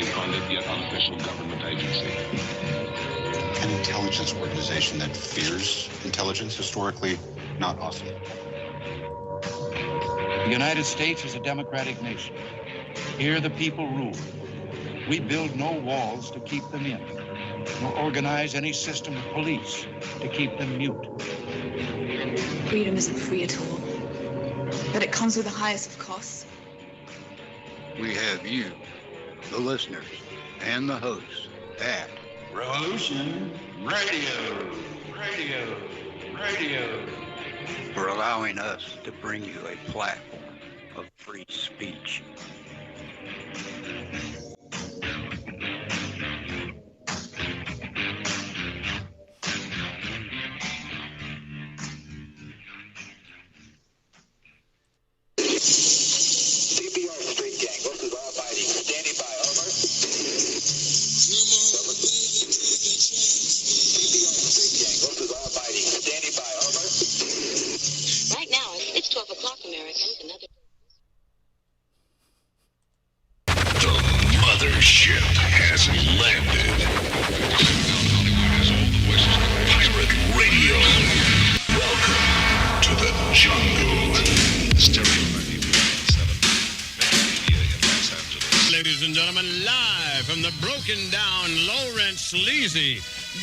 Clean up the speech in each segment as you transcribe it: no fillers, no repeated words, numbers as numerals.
publicly funded yet unofficial government agency. An intelligence organization that fears intelligence, historically not awesome. The United States is a democratic nation. Here the people rule. We build no walls to keep them in, nor organize any system of police to keep them mute. Freedom isn't free at all, but it comes with the highest of costs. We have you, the listeners, and the hosts at Revolution Radio, Radio, for allowing us to bring you a platform of free speech.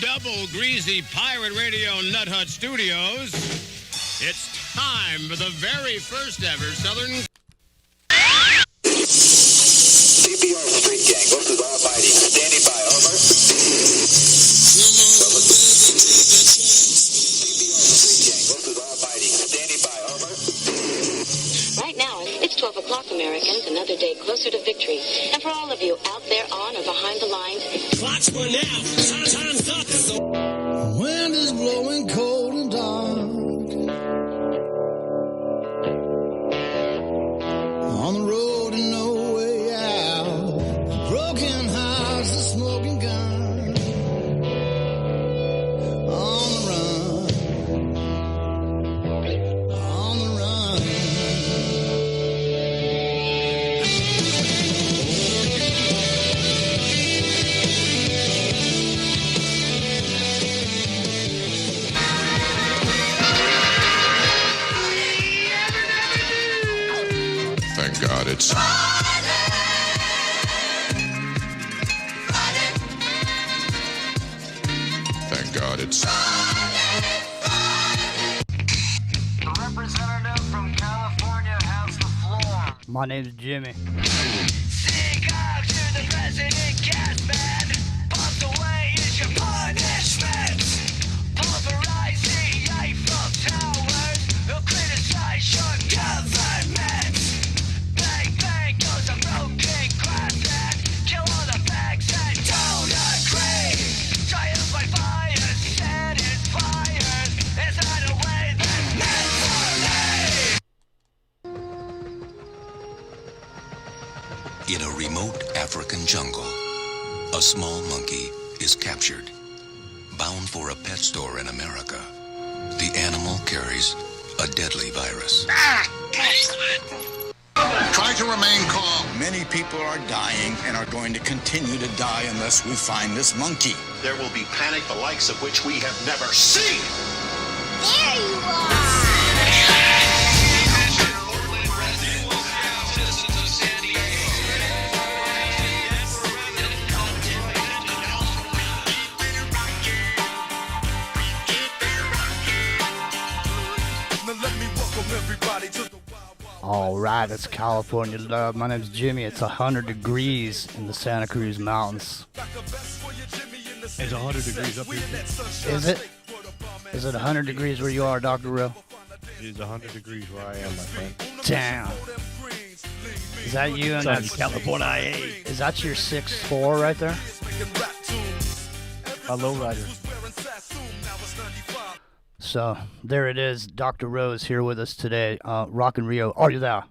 Double greasy Pirate Radio Nut Hut Studios. It's time for the very first ever Southern CPR Street Gang, what is all fighting? Standing by, over. CPR Street Gang, what is all fighting? Standing by, over. Right now, it's 12 o'clock, Americans, another day closer to victory. And for all of you out there on or behind the lines, clocks for now. Time's up. Wind is blowing cold and dark. On the road and no way out. Broken hearts, a smoking gun. On the run. On the run. God, it's Friday. Thank God it's The representative from California has the floor. My name's Jimmy. Seek out to the president, gas man. Pumped away is your punishment. Pulverize the Eiffel Towers. They'll criticize your government. Bang, bang goes a broken glass and kill all the facts that don't agree. Triumph by fire, set it fire. Is that a way that's meant for me? In a remote African jungle, a small monkey is captured, bound for a pet store in America. The animal carries a deadly virus. Try to remain calm. Many people are dying and are going to continue to die unless we find this monkey. There will be panic the likes of which we have never seen. There you are! All right, it's California Love. My name's Jimmy. It's 100 degrees in the Santa Cruz Mountains. It's 100 degrees up here. Is it? Is it 100 degrees where you are, Dr. Rev? It is 100 degrees where I am, my friend. Damn. Is that you? And that's California. Is that your 6'4" right there? A lowrider. So there it is. Dr. Rose here with us today. Rockin Rio, are you there?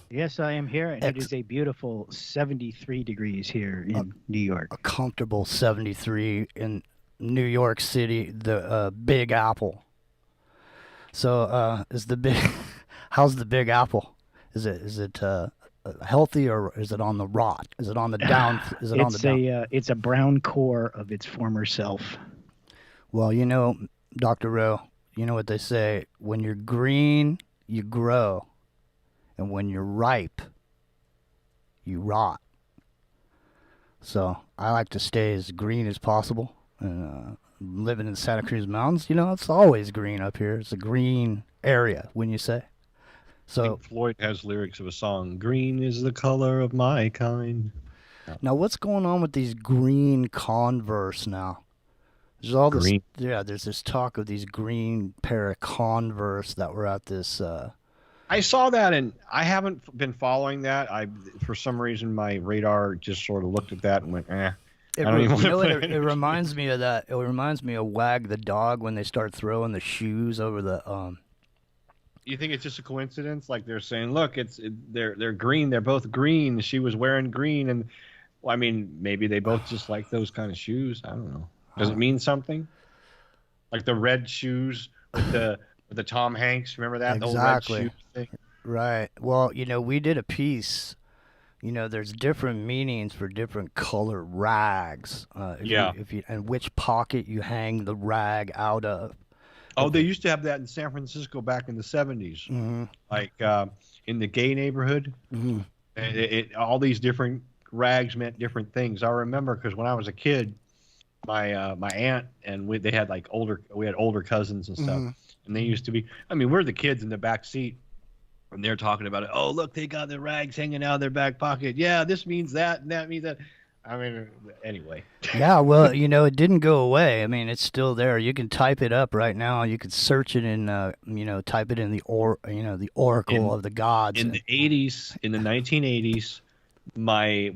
Yes, I am here, and it is a beautiful 73 degrees here in New York. A comfortable 73 in New York City, the Big Apple. So how's the Big Apple? Is it healthy, or is it on the rot? Is it on the down? Is it on the down? It's a brown core of its former self. Well, you know, Dr. Rowe, you know what they say: when you're green, you grow, and when you're ripe, you rot. So I like to stay as green as possible. And living in the Santa Cruz Mountains, you know, it's always green up here. It's a green area, wouldn't you say? So Pink Floyd has lyrics of a song, "Green is the color of my kind." now, what's going on with these green Converse now? There's all this, there's this talk of these green pair of Converse that were at this. I saw that, and I haven't been following that. For some reason, my radar just sort of looked at that and went, eh. It reminds me of that. It reminds me of Wag the Dog when they start throwing the shoes over the. You think it's just a coincidence? Like they're saying, look, they're green. They're both green. She was wearing green, and well, I mean, maybe they both just like those kind of shoes. I don't know. Does it mean something? Like the red shoes with the Tom Hanks. Remember that? Exactly. The old red shoe thing? Right. Well, you know, we did a piece. You know, there's different meanings for different color rags. If you and which pocket you hang the rag out of. Oh, they used to have that in San Francisco back in the 70s. Mm-hmm. Like in the gay neighborhood. Mm-hmm. And all these different rags meant different things. I remember because when I was a kid, my aunt and we had older cousins and stuff. Mm-hmm. And they used to be, I mean, we're the kids in the back seat. And they're talking about it. Oh, look, they got the rags hanging out of their back pocket. Yeah, this means that, and that means that. I mean, anyway. Yeah, well, you know, it didn't go away. I mean, it's still there. You can type it up right now. You can search it in, type it in the Oracle of the Gods. In the 80s, in the 1980s,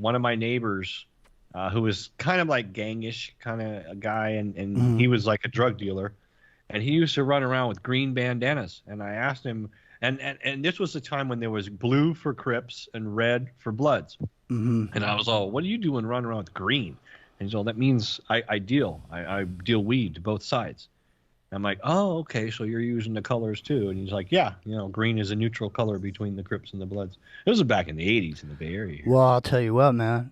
one of my neighbors, who was kind of like gangish kind of a guy, and he was like a drug dealer, and he used to run around with green bandanas. And I asked him. And this was the time when there was blue for Crips and red for Bloods. Mm-hmm. And I was all, what are you doing running around with green? And he's all, that means I deal. I deal weed to both sides. And I'm like, oh, okay, so you're using the colors too. And he's like, yeah, you know, green is a neutral color between the Crips and the Bloods. This was back in the 80s in the Bay Area. Well, I'll tell you what, man.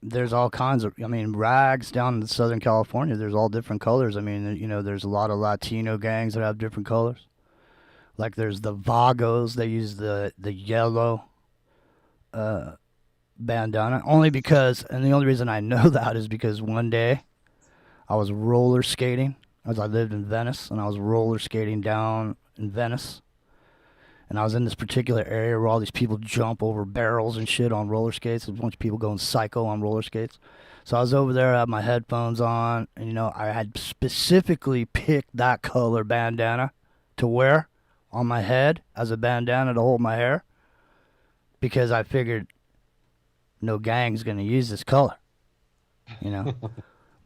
There's all kinds of, rags down in Southern California. There's all different colors. I mean, you know, there's a lot of Latino gangs that have different colors. Like there's the Vagos, they use the yellow bandana. Only because, and the only reason I know that is because one day I was roller skating, as I lived in Venice, and I was roller skating down in Venice. And I was in this particular area where all these people jump over barrels and shit on roller skates. There's a bunch of people going psycho on roller skates. So I was over there, I had my headphones on, and, you know, I had specifically picked that color bandana to wear on my head as a bandana to hold my hair, because I figured no gang's gonna use this color, you know.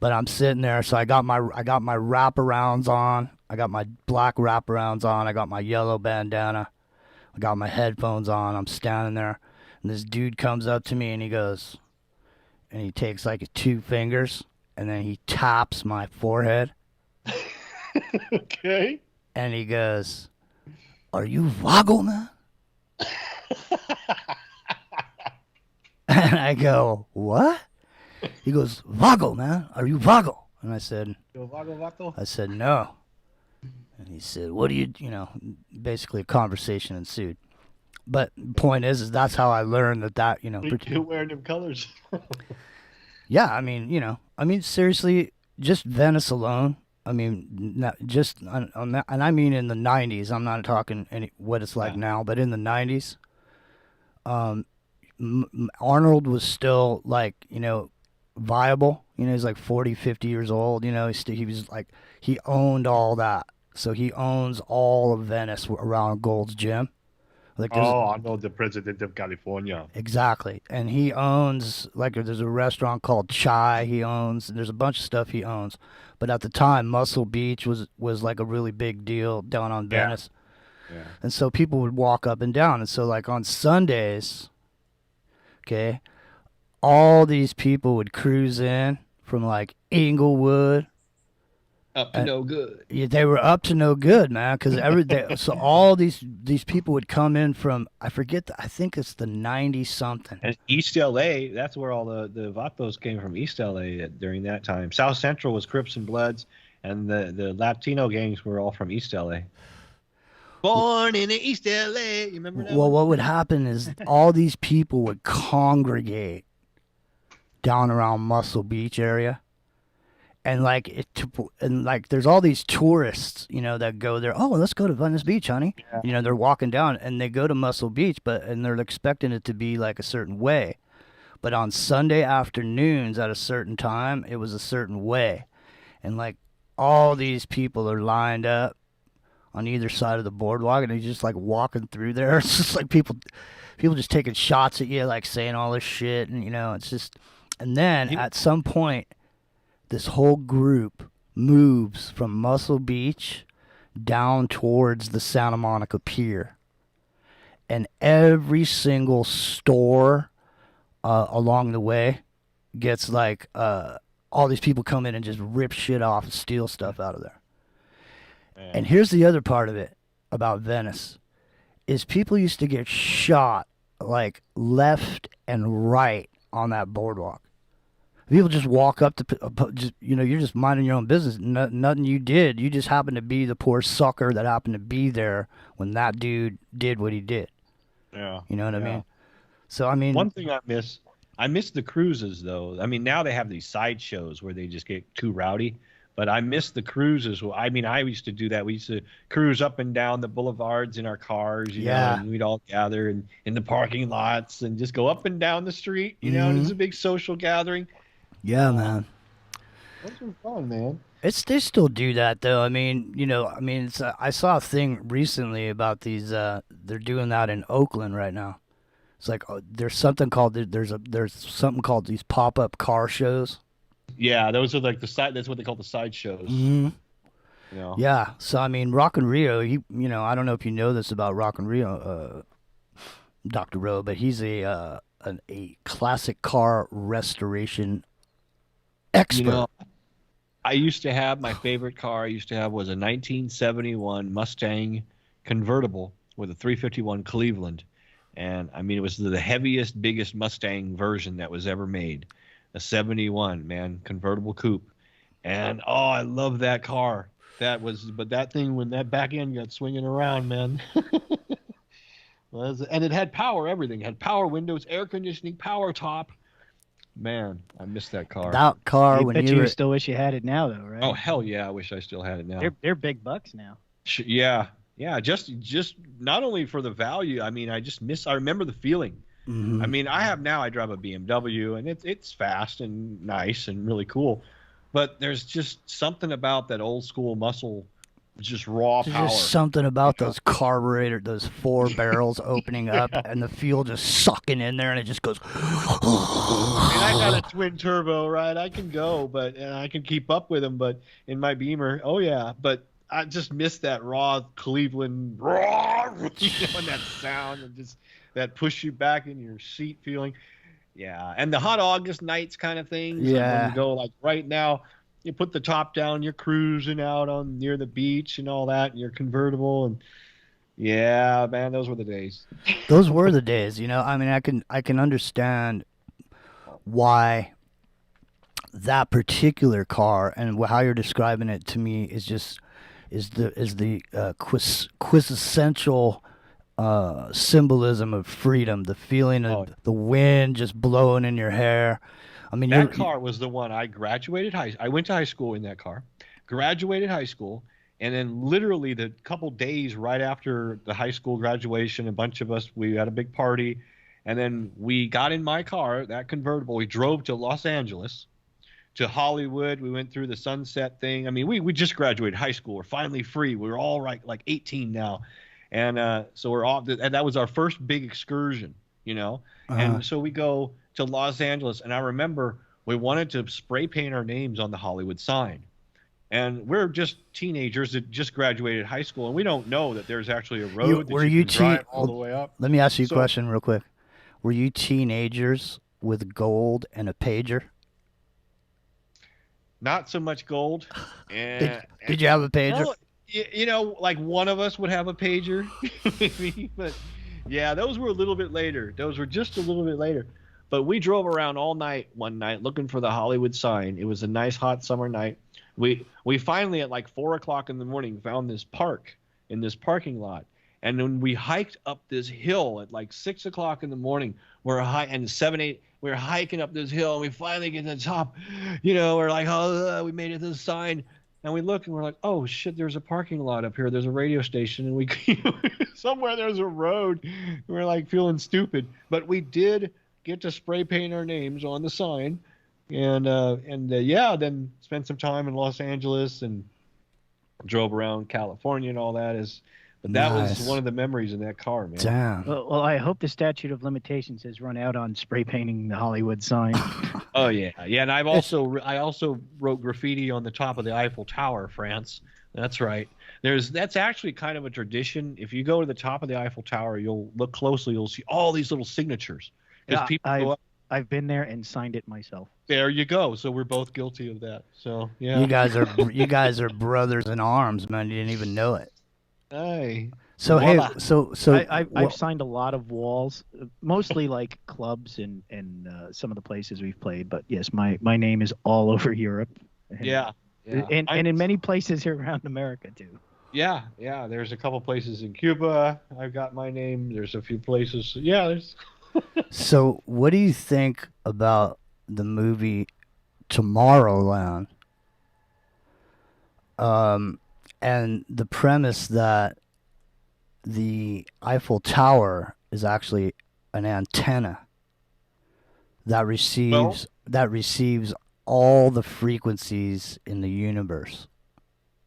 But I'm sitting there, so I got my wraparounds on, I got my black wraparounds on, I got my yellow bandana, I got my headphones on. I'm standing there, and this dude comes up to me and he goes, and he takes like 2 fingers and then he taps my forehead. Okay. And he goes, "Are you Vago, man?" And I go, "What?" He goes, "Vago, man. Are you Vago?" And I said, Vago? I said, "No." And he said, "What do you basically a conversation ensued. But the point is that's how I learned that, You're wearing them colors. Yeah, I mean, seriously, just Venice alone. I mean, not just on that, and I mean in the 90s. I'm not talking what it's like now, but in the 90s, Arnold was still like, viable. He's like 40, 50 years old. He was like, he owned all that. So he owns all of Venice around Gold's Gym. Like I know the president of California. Exactly. And he owns, like, there's a restaurant called Chai he owns. And there's a bunch of stuff he owns. But at the time, Muscle Beach was like a really big deal down on Venice. Yeah. And so people would walk up and down. And so, like, on Sundays, okay, all these people would cruise in from, like, Inglewood Up to no good. Yeah, they were up to no good, man. Because so all these people would come in from, I forget, I think it's the 90 something. And East LA, that's where all the vatos came from. East LA during that time. South Central was Crips and Bloods, and the Latino gangs were all from East LA. Born in East LA. You remember that? Well, what would happen is all these people would congregate down around Muscle Beach area. And there's all these tourists, that go there. Oh, let's go to Venice Beach, honey. Yeah. They're walking down and they go to Muscle Beach, and they're expecting it to be like a certain way. But on Sunday afternoons at a certain time, it was a certain way. And like all these people are lined up on either side of the boardwalk, and they're just like walking through there. It's just like people just taking shots at you, like saying all this shit, and it's just. And then at some point, this whole group moves from Muscle Beach down towards the Santa Monica Pier, and every single store along the way gets like all these people come in and just rip shit off and steal stuff out of there. And here's the other part of it about Venice, is people used to get shot like left and right on that boardwalk. People just walk up to, you're just minding your own business. Nothing you did. You just happened to be the poor sucker that happened to be there when that dude did what he did. Yeah. You know what I mean? So, I mean. One thing I miss the cruises, though. I mean, now they have these side shows where they just get too rowdy. But I miss the cruises. I mean, I used to do that. We used to cruise up and down the boulevards in our cars, you know, and we'd all gather in the parking lots and just go up and down the street, you know, and it's a big social gathering. Yeah, man. Those were fun, man. They still do that, though. I mean, I saw a thing recently about these, they're doing that in Oakland right now. It's like, there's something called these pop-up car shows. Yeah, those are like that's what they call the side shows. Mm-hmm. Yeah, so I mean, Rockin Rio, I don't know if you know this about Rockin Rio, Dr. Rowe, but he's a classic car restoration expert. I used to have my favorite car. Was a 1971 Mustang convertible with a 351 Cleveland, and I mean, it was the heaviest, biggest Mustang version that was ever made. A 71, man, convertible coupe. And, I love that car. But that thing, when that back end got swinging around, man. And it had power, everything. It had power windows, air conditioning, power top. Man, I miss that car. That car, I bet you still wish you had it now, though, right? Oh, hell yeah, I wish I still had it now. They're big bucks now. Yeah, just not only for the value. I mean, I remember the feeling. Mm-hmm. I mean, I drive a BMW, and it's fast and nice and really cool, but there's just something about that old school muscle, just raw power. There's just something about those carburetor, those 4 barrels opening up, and the fuel just sucking in there, and it just goes. And I got a twin turbo, right? I can go, and I can keep up with them, but in my Beamer, but I just miss that raw Cleveland, and that sound, and just that push you back in your seat feeling. Yeah, and the hot August nights kind of things. Yeah. When you go, like right now, you put the top down, you're cruising out near the beach and all that, and you're convertible, and yeah, man, those were the days. Those were the days, I mean, I can understand why that particular car and how you're describing it to me is the quintessential symbolism of freedom, the feeling of the wind just blowing in your hair. I mean, that car was the one I graduated I went to high school in that car, graduated high school, and then literally the couple days right after the high school graduation, a bunch of us, we had a big party, and then we got in my car, that convertible, we drove to Los Angeles, to Hollywood. We went through the Sunset thing. I mean, we just graduated high school. We're finally free. We're all like 18 now. And so we're off, and that was our first big excursion, And so we go to Los Angeles, and I remember we wanted to spray paint our names on the Hollywood sign. And we're just teenagers that just graduated high school, and we don't know that there's actually a road that you can drive all the way up. Let me ask you a question real quick. Were you teenagers with gold and a pager? not so much gold. And Did you have a pager? Well, you know, like one of us would have a pager, maybe, but yeah, those were a little bit later. Those were just a little bit later. But we drove around all night one night looking for the Hollywood sign. It was a nice hot summer night. We finally at like 4 o'clock in the morning found this park in this parking lot. And when we hiked up this hill at like 6 o'clock in the morning, we're hiking up this hill and we finally get to the top. You know, we're like, oh, we made it to the sign. And we look and we're like, oh shit, there's a parking lot up here. There's a radio station, and we somewhere there's a road. We're like feeling stupid, but we did get to spray paint our names on the sign, and then spent some time in Los Angeles and drove around California and all that. But that was one of the memories in that car, man. Damn. Well, I hope the statute of limitations has run out on spray painting the Hollywood sign. Oh yeah. And I also wrote graffiti on the top of the Eiffel Tower, France. That's right. That's actually kind of a tradition. If you go to the top of the Eiffel Tower, you'll look closely. You'll see all these little signatures. Yeah, I've been there and signed it myself. There you go. So we're both guilty of that. So yeah. You guys are brothers in arms, man. You didn't even know it. Hey. So I've signed a lot of walls, mostly like clubs and some of the places we've played. But yes, my name is all over Europe. Yeah. And in many places here around America too. Yeah. There's a couple places in Cuba. I've got my name. There's a few places. Yeah. There's. So what do you think about the movie Tomorrowland? And the premise that the Eiffel Tower is actually an antenna that receives all the frequencies in the universe.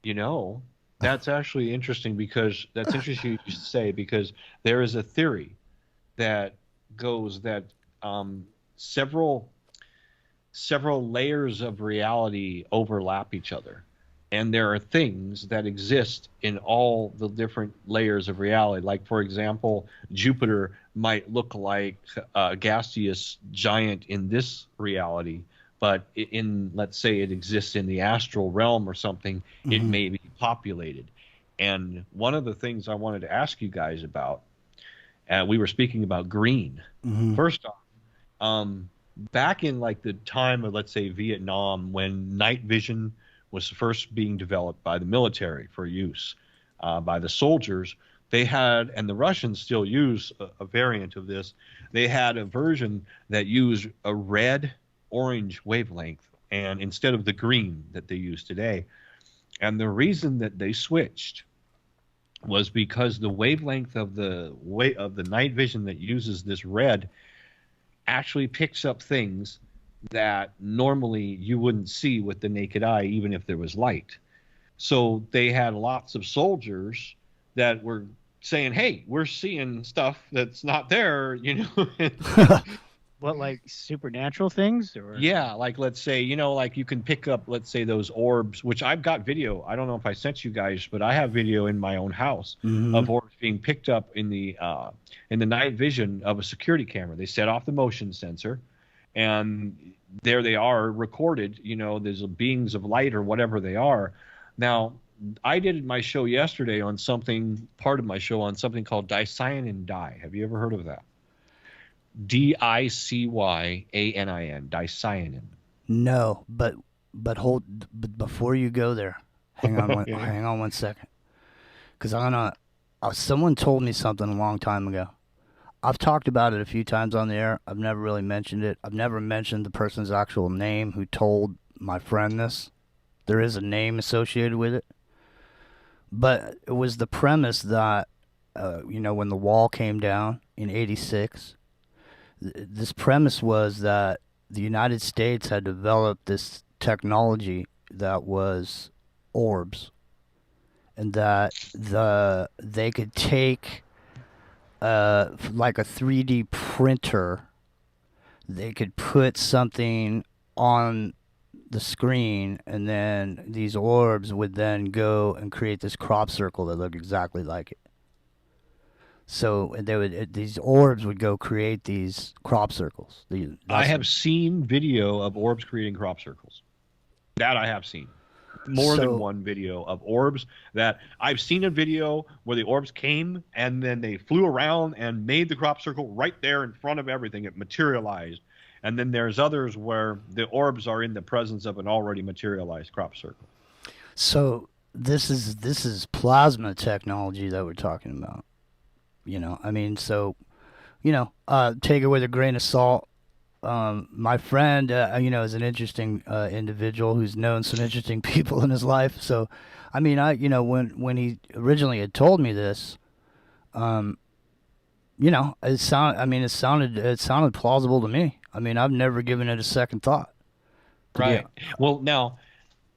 You know, that's actually interesting because that's interesting you say, because there is a theory that goes that several layers of reality overlap each other. And there are things that exist in all the different layers of reality. Like, for example, Jupiter might look like a gaseous giant in this reality, but let's say it exists in the astral realm or something, it may be populated. And one of the things I wanted to ask you guys about, we were speaking about green. First off, back in like the time of, let's say, Vietnam, when night vision was first being developed by the military for use by the soldiers, they had, and the Russians still use a variant of this, they had a version that used a red-orange wavelength and instead of the green that they use today. And the reason that they switched was because the wavelength of the night vision that uses this red actually picks up things that normally you wouldn't see with the naked eye, even if there was light. So they had lots of soldiers that were saying, hey, we're seeing stuff that's not there, you know. What, like supernatural things? Or? Yeah, like let's say, you know, like you can pick up, let's say, those orbs, which I've got video. I don't know if I sent you guys, but I have video in my own house of orbs being picked up in the night vision of a security camera. They set off the motion sensor, and there they are recorded, you know, there's beings of light or whatever they are. Now, I did my show yesterday on part of my show on something called dicyanin dye. Have you ever heard of that? Dicyanin, dicyanin. No, but before you go there, hang on one second. Because someone told me something a long time ago. I've talked about it a few times on the air. I've never really mentioned it. I've never mentioned the person's actual name who told my friend this. There is a name associated with it. But it was the premise that, you know, when the wall came down in '86, this premise was that the United States had developed this technology that was orbs. And that they could take like a 3D printer, they could put something on the screen, and then these orbs would then go and create this crop circle that looked exactly like it. So these orbs would go create these crop circles. I have seen video of orbs creating crop circles. That I have seen. More than one video of orbs. That I've seen a video where the orbs came and then they flew around and made the crop circle right there in front of everything. It materialized. And then there's others where the orbs are in the presence of an already materialized crop circle. So this is plasma technology that we're talking about. You know, I mean, so, you know, take it with a grain of salt. My friend, you know, is an interesting individual who's known some interesting people in his life. So, I mean, you know, when he originally had told me this, you know, it sounded plausible to me. I mean, I've never given it a second thought. Right. Well, now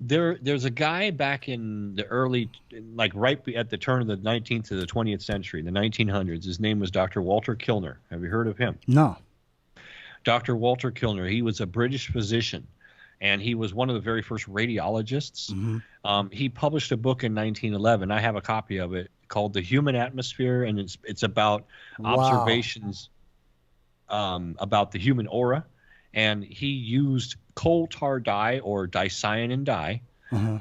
there's a guy back in the early, like right at the turn of the 19th to the 20th century, the 1900s. His name was Dr. Walter Kilner. Have you heard of him? No. Dr. Walter Kilner, he was a British physician, and he was one of the very first radiologists. Mm-hmm. He published a book in 1911. I have a copy of it called The Human Atmosphere, and it's about observations about the human aura. And he used coal tar dye or dicyanin dye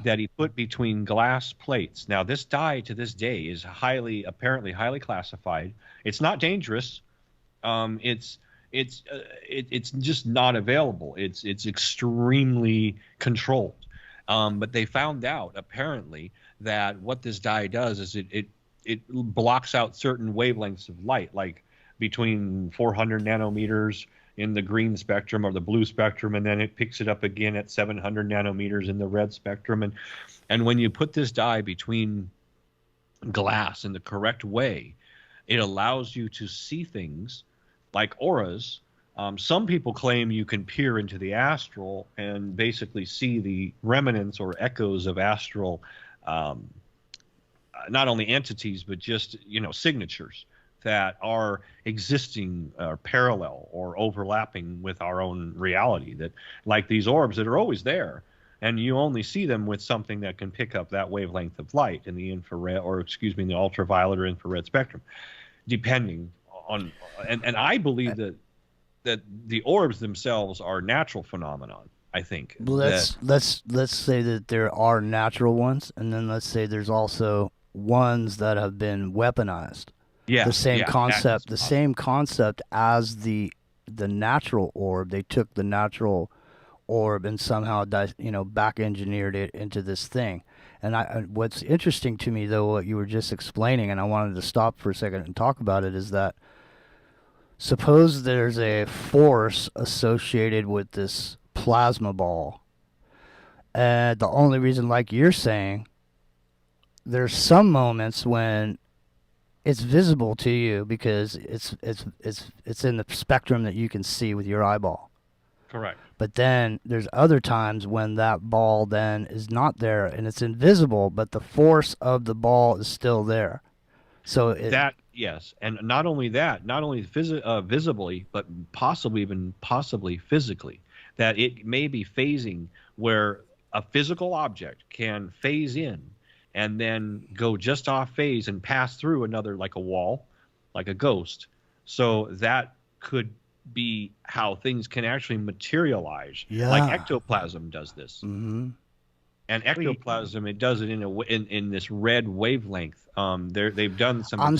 that he put between glass plates. Now, this dye to this day is apparently highly classified. It's not dangerous. It's just not available. It's extremely controlled. But they found out apparently that what this dye does is it blocks out certain wavelengths of light, like between 400 nanometers in the green spectrum or the blue spectrum, and then it picks it up again at 700 nanometers in the red spectrum. And when you put this dye between glass in the correct way, it allows you to see things like auras. Some people claim you can peer into the astral and basically see the remnants or echoes of astral, not only entities, but just, you know, signatures that are existing parallel or overlapping with our own reality, that like these orbs that are always there, and you only see them with something that can pick up that wavelength of light in the infrared, or excuse me, in the ultraviolet or infrared spectrum, depending on, and I believe that the orbs themselves are natural phenomenon. I think. Well, let's say that there are natural ones, and then let's say there's also ones that have been weaponized. Yeah, the same concept. The same concept as the natural orb. They took the natural orb and somehow, back engineered it into this thing. And what's interesting to me, though, what you were just explaining, and I wanted to stop for a second and talk about it, is that suppose there's a force associated with this plasma ball, and the only reason, like you're saying, there's some moments when it's visible to you because it's in the spectrum that you can see with your eyeball. Correct. But then there's other times when that ball then is not there and it's invisible, but the force of the ball is still there. So yes, and not only that, not only visibly, but possibly physically, that it may be phasing where a physical object can phase in and then go just off phase and pass through another, like a wall, like a ghost. So that could be how things can actually materialize. Yeah. Like ectoplasm does this. Mm-hmm. And ectoplasm, it does it in this red wavelength. They've done some.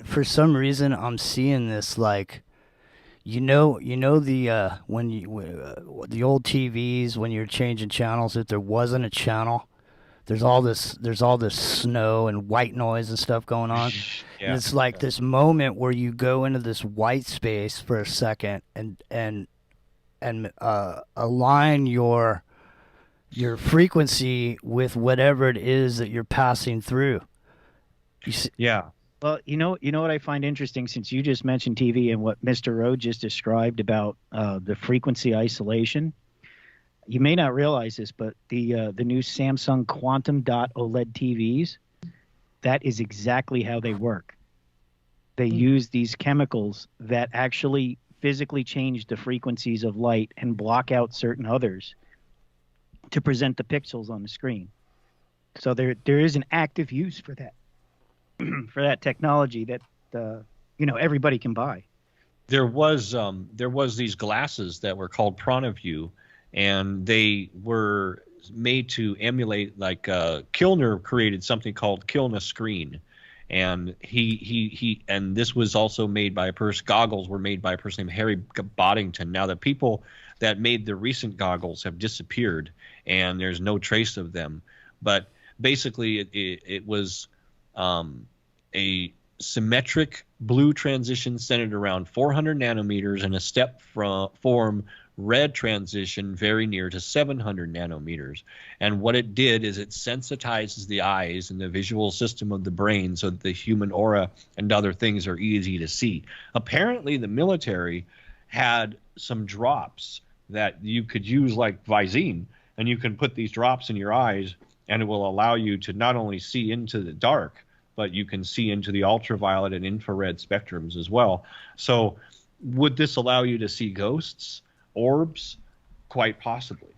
For some reason, I'm seeing this like, the the old TVs when you're changing channels, if there wasn't a channel, there's all this snow and white noise and stuff going on. Yeah. And it's like this moment where you go into this white space for a second and align your frequency with whatever it is that you're passing through. Yeah. Well, you know what I find interesting, since you just mentioned TV and what Mr. Rowe just described about the frequency isolation. You may not realize this, but the new Samsung Quantum Dot OLED TVs, that is exactly how they work. They use these chemicals that actually physically change the frequencies of light and block out certain others to present the pixels on the screen. So there is an active use for that for that technology that everybody can buy. There was these glasses that were called PranaView, and they were made to emulate, like Kilner created something called Kilner Screen, and he and this was also made by a person. Goggles were made by a person named Harry Boddington. Now the people that made the recent goggles have disappeared, and there's no trace of them. But basically, it was a symmetric blue transition centered around 400 nanometers and a step form red transition very near to 700 nanometers. And what it did is it sensitizes the eyes and the visual system of the brain so that the human aura and other things are easy to see. Apparently, the military had some drops that you could use like Visine, and you can put these drops in your eyes, and it will allow you to not only see into the dark, but you can see into the ultraviolet and infrared spectrums as well. So would this allow you to see ghosts? Orbs? Quite possibly.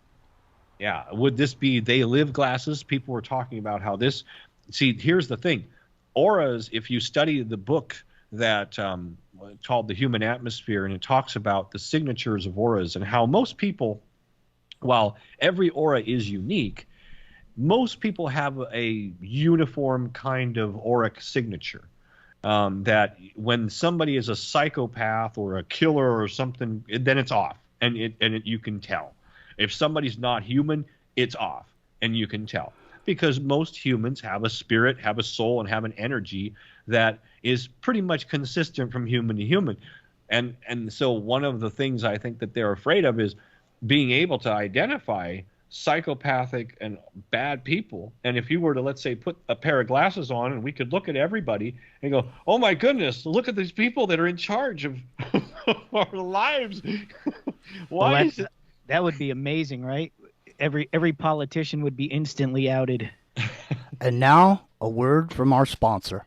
Yeah. Would this be they live glasses? People were talking about how this... See, here's the thing. Auras, if you study the book that called The Human Atmosphere, and it talks about the signatures of auras and how most people, while every aura is unique, most people have a uniform kind of auric signature. That when somebody is a psychopath or a killer or something, then it's off. And you can tell. If somebody's not human, it's off, and you can tell. Because most humans have a spirit, have a soul, and have an energy that is pretty much consistent from human to human. And so one of the things I think that they're afraid of is being able to identify psychopathic and bad people. And if you were to, let's say, put a pair of glasses on and we could look at everybody and go, oh my goodness, look at these people that are in charge of our lives. Why is it? That would be amazing, right? Every politician would be instantly outed. And now, a word from our sponsor.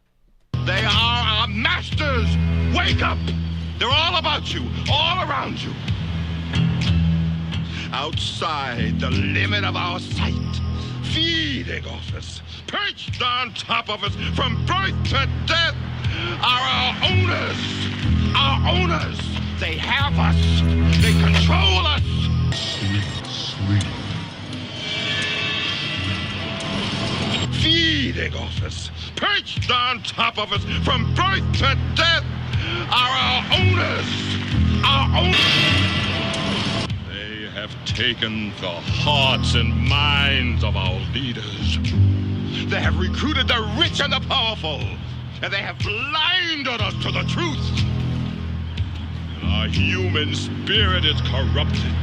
They are our masters. Wake up. They're all about you, all around you. Outside the limit of our sight, feeding off us, perched on top of us from birth to death, are our owners. Our owners. They have us. They control us. Sleep. Feeding off us, perched on top of us from birth to death, are our owners. Our owners. They have taken the hearts and minds of our leaders. They have recruited the rich and the powerful, and they have blinded us to the truth. Our human spirit is corrupted.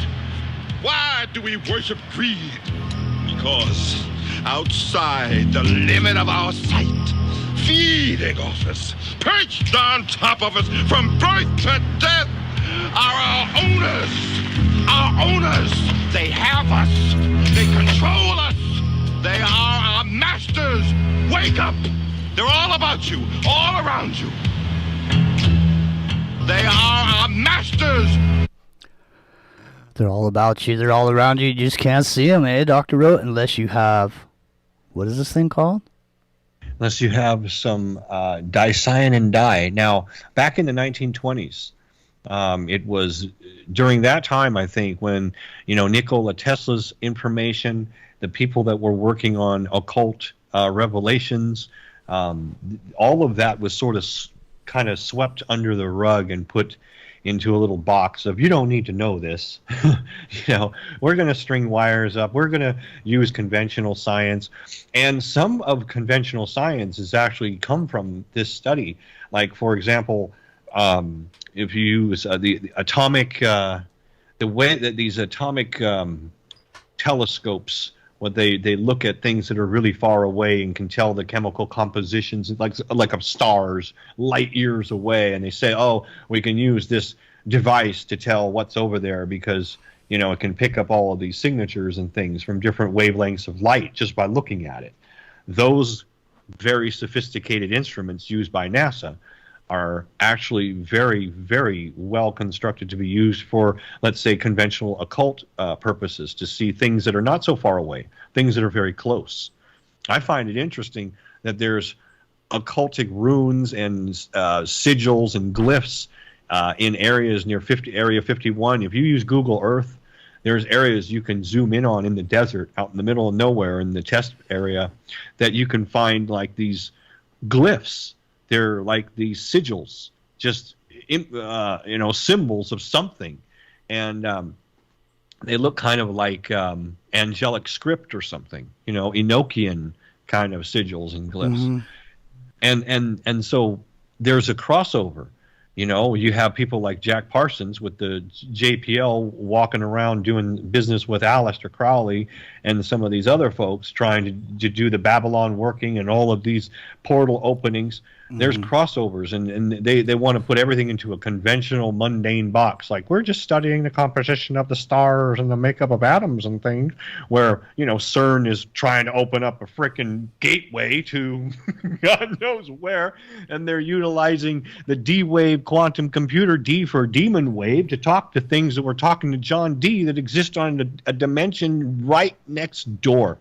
Why do we worship greed? Because outside the limit of our sight, feeding off us, perched on top of us from birth to death, are our owners. Our owners. They have us. They control us. They are our masters. Wake up. They're all about you, all around you. They are our masters. They're all about you. They're all around you. You just can't see them, eh, Dr. Rote? Unless you have... What is this thing called? Unless you have some dicyanin dye. Now, back in the 1920s, it was during that time, I think, when, Nikola Tesla's information, the people that were working on occult revelations, all of that was sort of kind of swept under the rug and put into a little box of, you don't need to know this. We're going to string wires up. We're going to use conventional science. And some of conventional science has actually come from this study. Like, for example, if you use the atomic, the way that these atomic telescopes, what they look at things that are really far away and can tell the chemical compositions like of stars light years away, and they say, oh, we can use this device to tell what's over there because it can pick up all of these signatures and things from different wavelengths of light just by looking at it. Those very sophisticated instruments used by NASA are actually very, very well constructed to be used for, let's say, conventional occult purposes, to see things that are not so far away, things that are very close. I find it interesting that there's occultic runes and sigils and glyphs in areas near Area 51. If you use Google Earth, there's areas you can zoom in on in the desert, out in the middle of nowhere, in the test area, that you can find like these glyphs. They're like these sigils, just symbols of something, and they look kind of like angelic script or something, Enochian kind of sigils and glyphs. And so there's a crossover. You have people like Jack Parsons with the JPL walking around doing business with Aleister Crowley and some of these other folks trying to do the Babylon working and all of these portal openings. There's crossovers, and they want to put everything into a conventional, mundane box. Like, we're just studying the composition of the stars and the makeup of atoms and things, where, CERN is trying to open up a frickin' gateway to God knows where, and they're utilizing the D-Wave quantum computer, D for demon wave, to talk to things that were talking to John D that exist on a dimension right next door.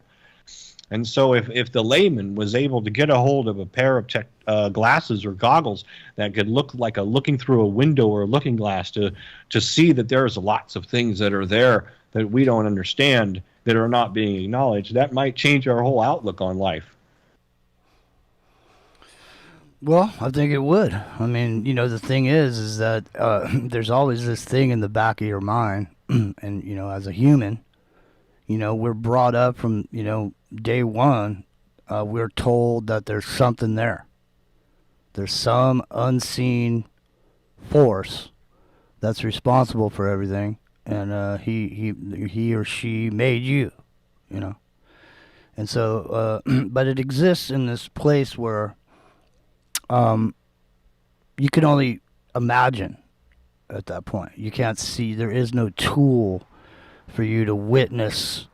And so if the layman was able to get a hold of a pair of glasses or goggles that could look like looking through a window or a looking glass to see that there's lots of things that are there that we don't understand, that are not being acknowledged, that might change our whole outlook on life. Well, I think it would. I mean, the thing is that there's always this thing in the back of your mind, and, as a human, we're brought up from, day one, we're told that there's something there. There's some unseen force that's responsible for everything, and he or she made you, And so, but it exists in this place where you can only imagine at that point. You can't see. There is no tool for you to witness,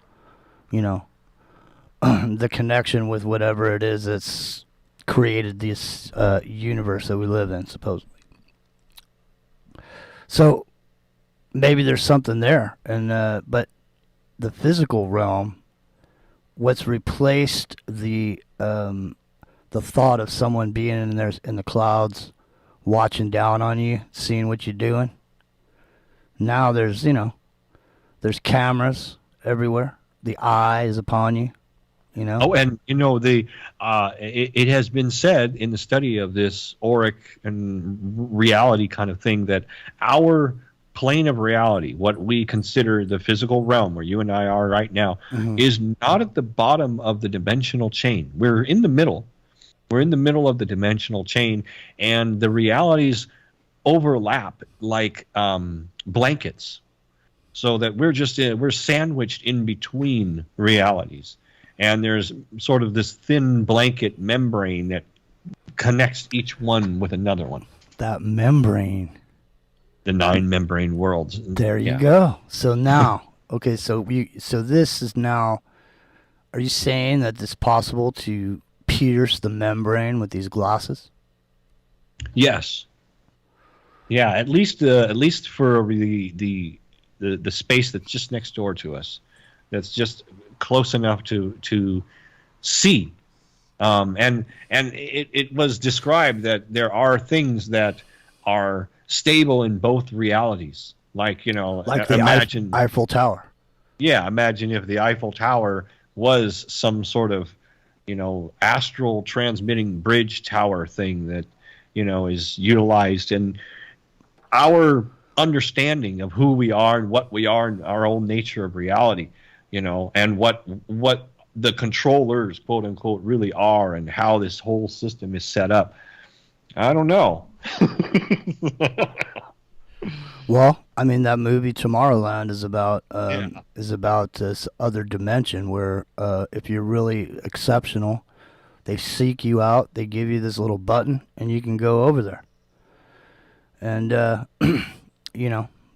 the connection with whatever it is that's created this universe that we live in, supposedly. So maybe there's something there, and but the physical realm, what's replaced the thought of someone being in the clouds, watching down on you, seeing what you're doing. Now there's there's cameras everywhere. The eye is upon you. Oh, and it has been said in the study of this auric and reality kind of thing that our plane of reality, what we consider the physical realm where you and I are right now, is not at the bottom of the dimensional chain. We're in the middle. We're in the middle of the dimensional chain, and the realities overlap like blankets, so that we're sandwiched in between realities. And there's sort of this thin blanket membrane that connects each one with another one. That membrane. The 9 membrane worlds. There you go. So now, okay, so this is now, are you saying that it's possible to pierce the membrane with these glasses? Yes. Yeah, at least for the space that's just next door to us. That's just close enough to see, and it was described that there are things that are stable in both realities, like the Eiffel Tower. Yeah, imagine if the Eiffel Tower was some sort of astral transmitting bridge tower thing that is utilized in our understanding of who we are and what we are in our own nature of reality. And what the controllers, quote unquote, really are, and how this whole system is set up. I don't know. Well, I mean, that movie Tomorrowland is about this other dimension where if you're really exceptional, they seek you out, they give you this little button, and you can go over there. And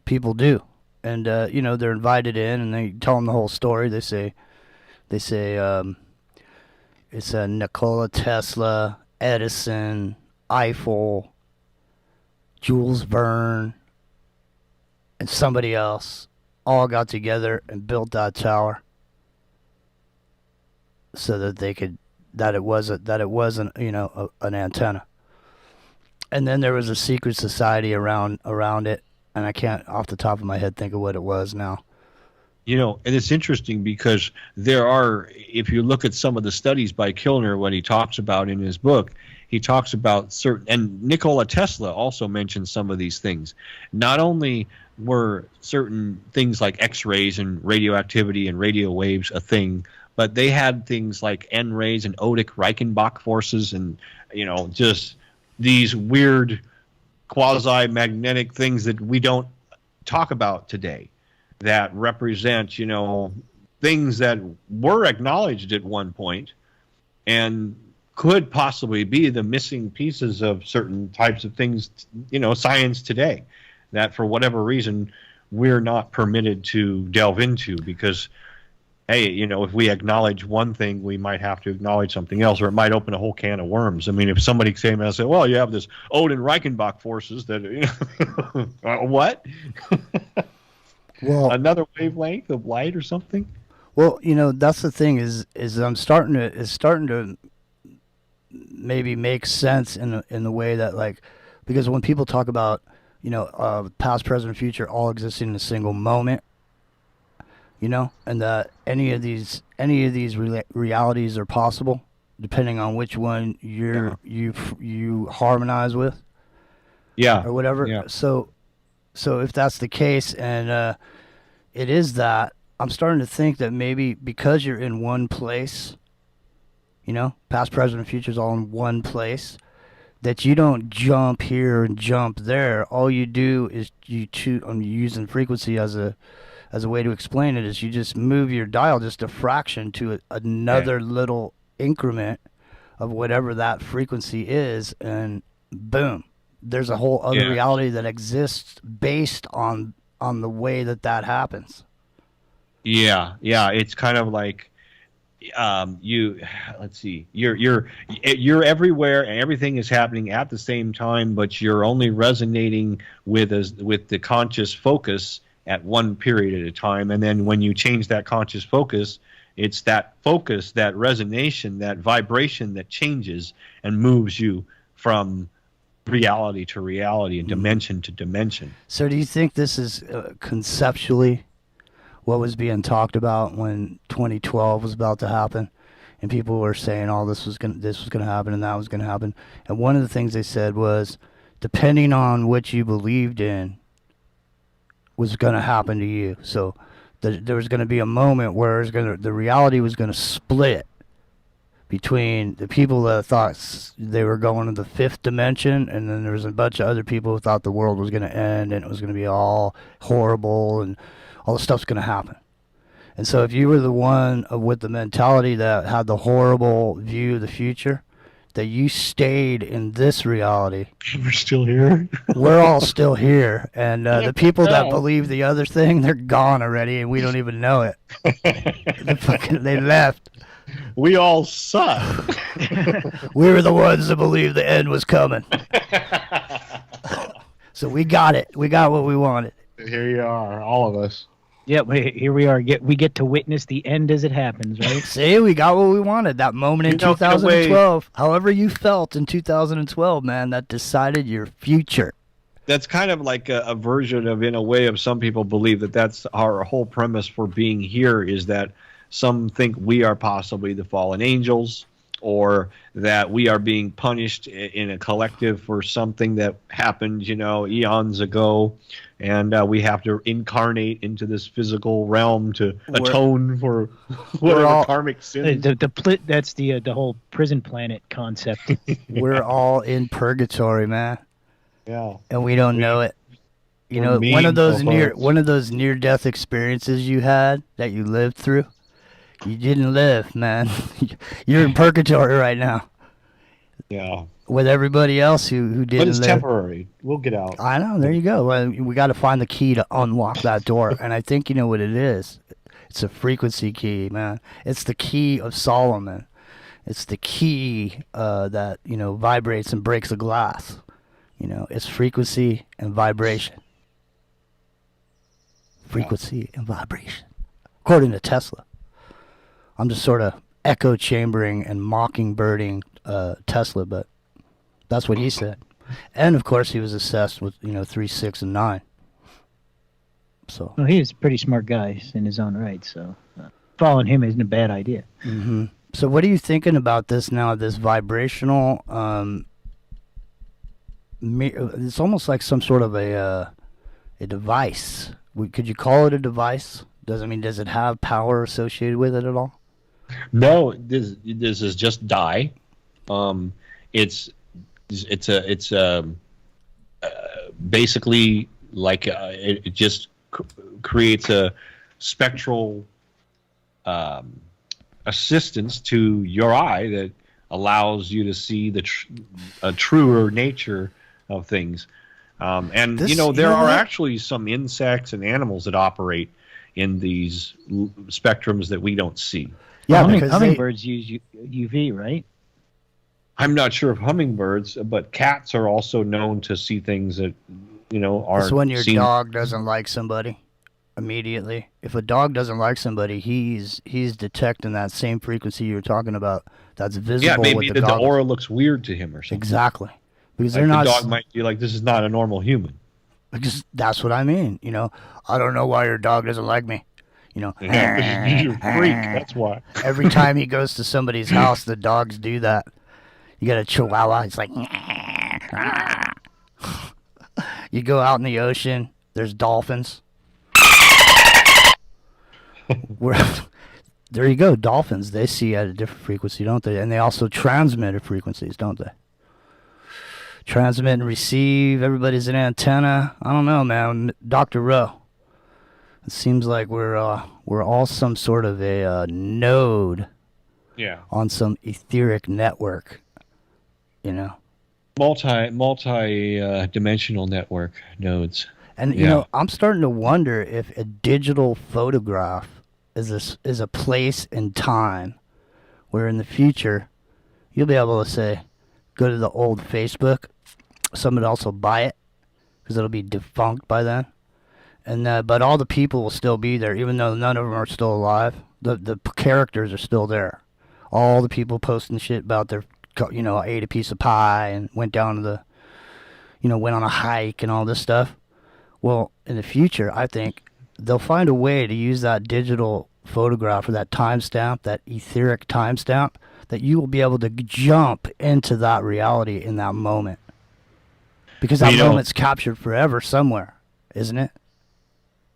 people do. And they're invited in, and they tell them the whole story. They say it's Nikola Tesla, Edison, Eiffel, Jules Verne, and somebody else all got together and built that tower so that it wasn't an antenna. And then there was a secret society around it. And I can't, off the top of my head, think of what it was now. You know, and it's interesting because there are, if you look at some of the studies by Kilner, what he talks about in his book, he talks about certain, and Nikola Tesla also mentions some of these things. Not only were certain things like X-rays and radioactivity and radio waves a thing, but they had things like N-rays and Odic-Reichenbach forces and, you know, just these weird quasi-magnetic things that we don't talk about today, that represent, you know, things that were acknowledged at one point and could possibly be the missing pieces of certain types of things, you know, science today, that for whatever reason we're not permitted to delve into because, hey, you know, if we acknowledge one thing, we might have to acknowledge something else, or it might open a whole can of worms. I mean, if somebody came and said, well, you have this Odin-Reichenbach forces that, you know, what? Well, another wavelength of light or something. Well, you know, that's the thing is it's starting to maybe make sense in the way that, like, because when people talk about, you know, past, present, future all existing in a single moment, you know, and that any of these realities are possible depending on which one you harmonize with, or whatever. So if that's the case, and it is that, I'm starting to think that maybe because you're in one place, you know, past, present, and future is all in one place, that you don't jump here and jump there. All you do is you choose. I'm using frequency as a way to explain it. Is you just move your dial just a fraction to another little increment of whatever that frequency is, and boom. There's a whole other reality that exists based on the way that happens. Yeah, it's kind of like let's see, you're everywhere and everything is happening at the same time, but you're only resonating with the conscious focus at one period at a time, and then when you change that conscious focus, it's that focus, that resonation, that vibration that changes and moves you from reality to reality and dimension to dimension. So do you think this is conceptually what was being talked about when 2012 was about to happen, and people were saying, "Oh, this was going to happen and that was going to happen," and one of the things they said was, depending on what you believed in, was going to happen to you. So there was going to be a moment where the reality was going to split between the people that thought they were going to the fifth dimension, and then there was a bunch of other people who thought the world was going to end and it was going to be all horrible and all the stuff's going to happen. And so if you were the one with the mentality that had the horrible view of the future, that you stayed in this reality. We're still here. We're all still here. And the people that believe the other thing, they're gone already, and we don't even know it. They left. We all suck. We were the ones that believed the end was coming. So we got it. We got what we wanted. Here you are, all of us. Yeah, here we are. We get to witness the end as it happens, right? See, we got what we wanted. That moment in 2012. However you felt in 2012, man, that decided your future. That's kind of like a version of, in a way, of some people believe that's our whole premise for being here, is that some think we are possibly the fallen angels, or that we are being punished in a collective for something that happened, you know, eons ago, and we have to incarnate into this physical realm to atone for whatever karmic sins. That's the whole prison planet concept. We're all in purgatory, man. Yeah, and we don't know it. You know, one of those near-death experiences you had that you lived through. You didn't live, man. You're in purgatory right now. Yeah. With everybody else who didn't live. But it's temporary. We'll get out. I know. There you go. Well, we got to find the key to unlock that door. And I think you know what it is. It's a frequency key, man. It's the key of Solomon. It's the key that, you know, vibrates and breaks a glass. You know, it's frequency and vibration. Frequency and vibration. According to Tesla. I'm just sort of echo chambering and mockingbirding Tesla, but that's what he said. And of course, he was obsessed with 3, 6, and 9. So. Well, he is a pretty smart guy in his own right, so following him isn't a bad idea. Mm-hmm. So what are you thinking about this now, this vibrational, it's almost like some sort of a device. Could you call it a device? Does it have power associated with it at all? No, this is just dye. It's basically like it just creates a spectral assistance to your eye that allows you to see the truer nature of things. And there are actually some insects and animals that operate in these spectrums that we don't see. Yeah, hummingbirds use UV, right? I'm not sure of hummingbirds, but cats are also known to see things that aren't. It's when your dog doesn't like somebody immediately. If a dog doesn't like somebody, he's detecting that same frequency you were talking about. That's visible. Yeah, maybe with the aura looks weird to him or something. Exactly, because like they're not. The dog might be like, "This is not a normal human." Because that's what I mean. I don't know why your dog doesn't like me. You're a freak. That's why. Every time he goes to somebody's house, the dogs do that. You got a Chihuahua. It's like. You go out in the ocean. There's dolphins. There you go. Dolphins. They see at a different frequency, don't they? And they also transmit at frequencies, don't they? Transmit and receive. Everybody's an antenna. I don't know, man. Dr. Rowe. It seems like we're all some sort of a node. Yeah. On some etheric network. Multi-dimensional network nodes. And I'm starting to wonder if a digital photograph is a place and time where in the future you'll be able to say, go to the old Facebook, somebody else will buy it because it'll be defunct by then, and but all the people will still be there, even though none of them are still alive. The characters are still there. All the people posting shit about their, ate a piece of pie and went down to the, went on a hike and all this stuff. Well, in the future, I think they'll find a way to use that digital photograph or that timestamp, that etheric timestamp, that you will be able to jump into that reality in that moment. Because that moment's captured forever somewhere, isn't it?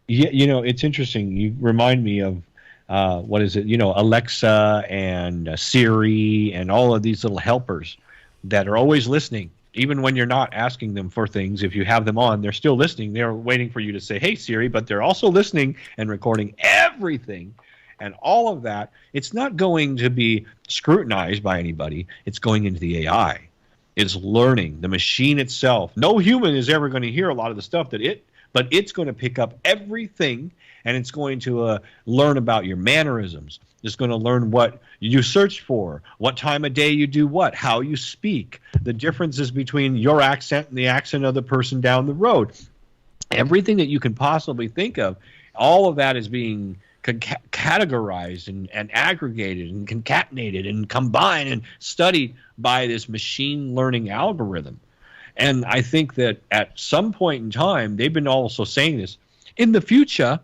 Yeah, it's interesting. You remind me of, Alexa and Siri and all of these little helpers that are always listening. Even when you're not asking them for things, if you have them on, they're still listening. They're waiting for you to say, "Hey, Siri," but they're also listening and recording everything. And all of that, it's not going to be scrutinized by anybody. It's going into the AI. It's learning. The machine itself. No human is ever going to hear a lot of the stuff but it's going to pick up everything, and it's going to learn about your mannerisms. It's going to learn what you search for, what time of day you do what, how you speak, the differences between your accent and the accent of the person down the road. Everything that you can possibly think of, all of that is being categorized and aggregated and concatenated and combined and studied by this machine learning algorithm. And I think that at some point in time, they've been also saying this, in the future,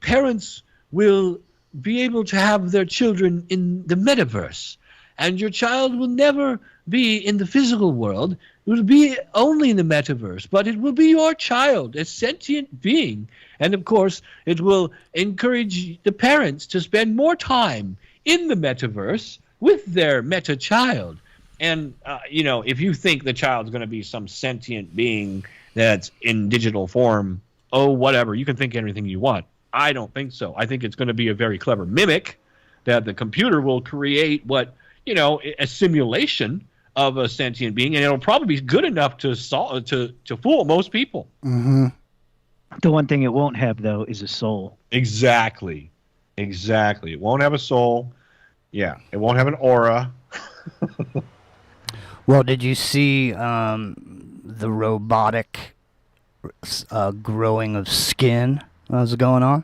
parents will be able to have their children in the metaverse, and your child will never be in the physical world. It will be only in the metaverse, but it will be your child, a sentient being. And of course, it will encourage the parents to spend more time in the metaverse with their meta child. And, if you think the child's going to be some sentient being that's in digital form, whatever, you can think anything you want. I don't think so. I think it's going to be a very clever mimic that the computer will create a simulation of a sentient being, and it'll probably be good enough to fool most people. Mm-hmm. The one thing it won't have, though, is a soul. Exactly. It won't have a soul. Yeah, it won't have an aura. Well, did you see the robotic growing of skin that was going on?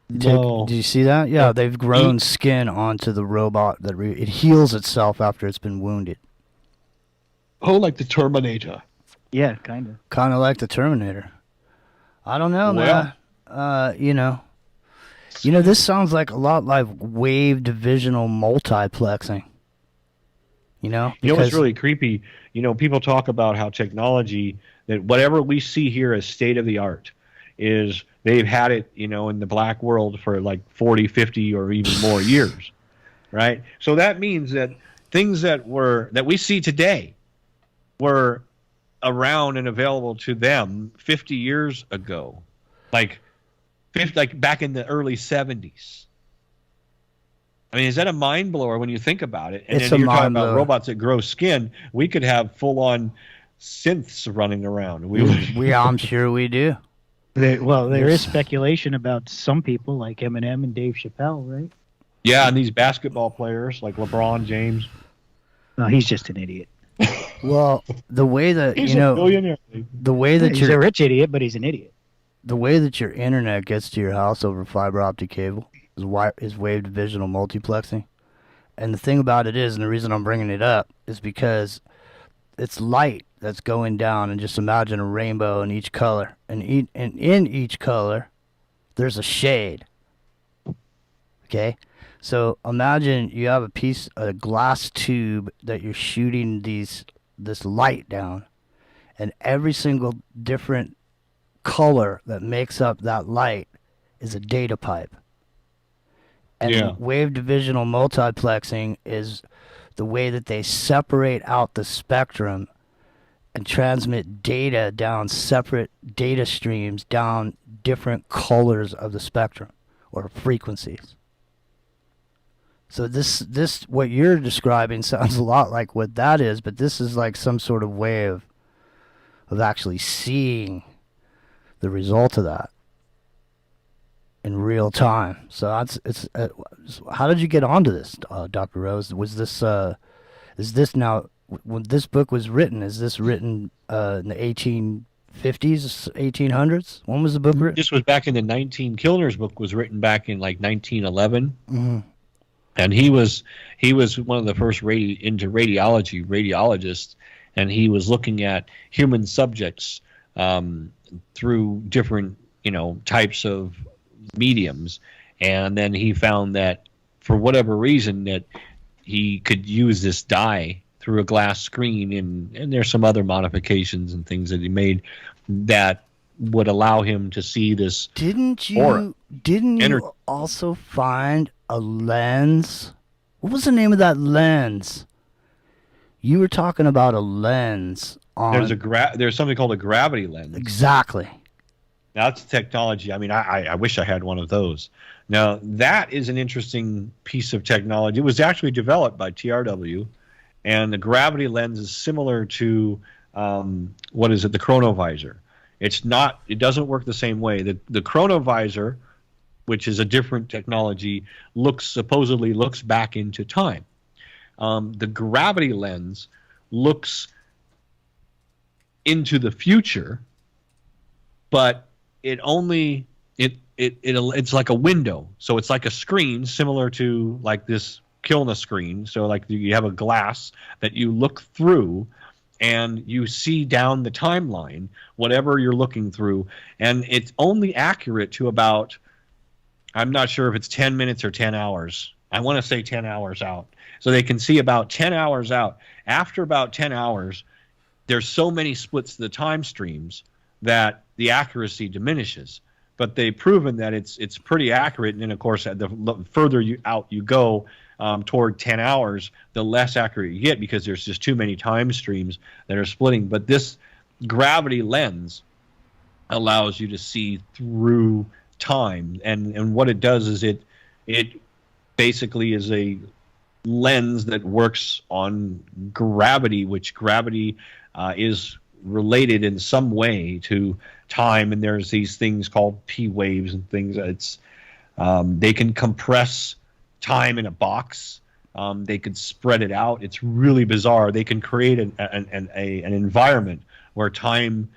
No. Did you see that? Yeah, they've grown skin onto the robot it heals itself after it's been wounded. Oh, like the Terminator. Yeah, kind of. Kind of like the Terminator. I don't know, man. This sounds like a lot like wave divisional multiplexing. You know what's really creepy? People talk about how technology, that whatever we see here as state of the art, is they've had it, in the black world for like 40, 50, or even more years, right? So that means that things that we see today were around and available to them 50 years ago, like back in the early 70s. I mean, is that a mind blower when you think about it? And then you're talking about robots that grow skin. We could have full-on synths running around. I'm sure we do. There is speculation about some people like Eminem and Dave Chappelle, right? Yeah, and these basketball players like LeBron James. No, he's just an idiot. Well, the way that he's a billionaire. The way that he's a rich idiot, but he's an idiot. The way that your internet gets to your house over fiber optic cable is wave divisional multiplexing. And the thing about it is, and the reason I'm bringing it up, is because it's light that's going down, and just imagine a rainbow in each color. And in each color, there's a shade. Okay? So imagine you have a glass tube that you're shooting this light down, and every single different color that makes up that light is a data pipe. And wave divisional multiplexing is the way that they separate out the spectrum and transmit data down separate data streams down different colors of the spectrum or frequencies. So this what you're describing sounds a lot like what that is, but this is like some sort of way of actually seeing the result of that in real time. So it's how did you get onto this, Dr. Rose? Was this is this now, when this book was written, is this written in the 1850s, 1800s? When was the book written? This was back in the Kilner's book was written back in like 1911. Mm-hmm. And he was one of the first radiologists, and he was looking at human subjects through different types of mediums, and then he found that for whatever reason that he could use this dye through a glass screen, and there's some other modifications and things that he made that would allow him to see this. Didn't you also find a lens? What was the name of that lens? You were talking about a lens on. There's something called a gravity lens. Exactly. Now that's technology. I mean, I wish I had one of those. Now that is an interesting piece of technology. It was actually developed by TRW, and the gravity lens is similar to what is it? The chronovisor. It doesn't work the same way. The chronovisor, which is a different technology, supposedly looks back into time. The gravity lens looks into the future, but it's like a window. So it's like a screen similar to like this Kilner screen. So like you have a glass that you look through, and you see down the timeline whatever you're looking through, and it's only accurate to about, I'm not sure if it's 10 minutes or 10 hours. I want to say 10 hours out. So they can see about 10 hours out. After about 10 hours, there's so many splits to the time streams that the accuracy diminishes. But they've proven that it's pretty accurate. And then, of course, the further out you go toward 10 hours, the less accurate you get, because there's just too many time streams that are splitting. But this gravity lens allows you to see through time, and what it does is it basically is a lens that works on gravity, which gravity is related in some way to time, and there's these things called P waves and things. They can compress time in a box. They could spread it out. It's really bizarre. They can create an environment where time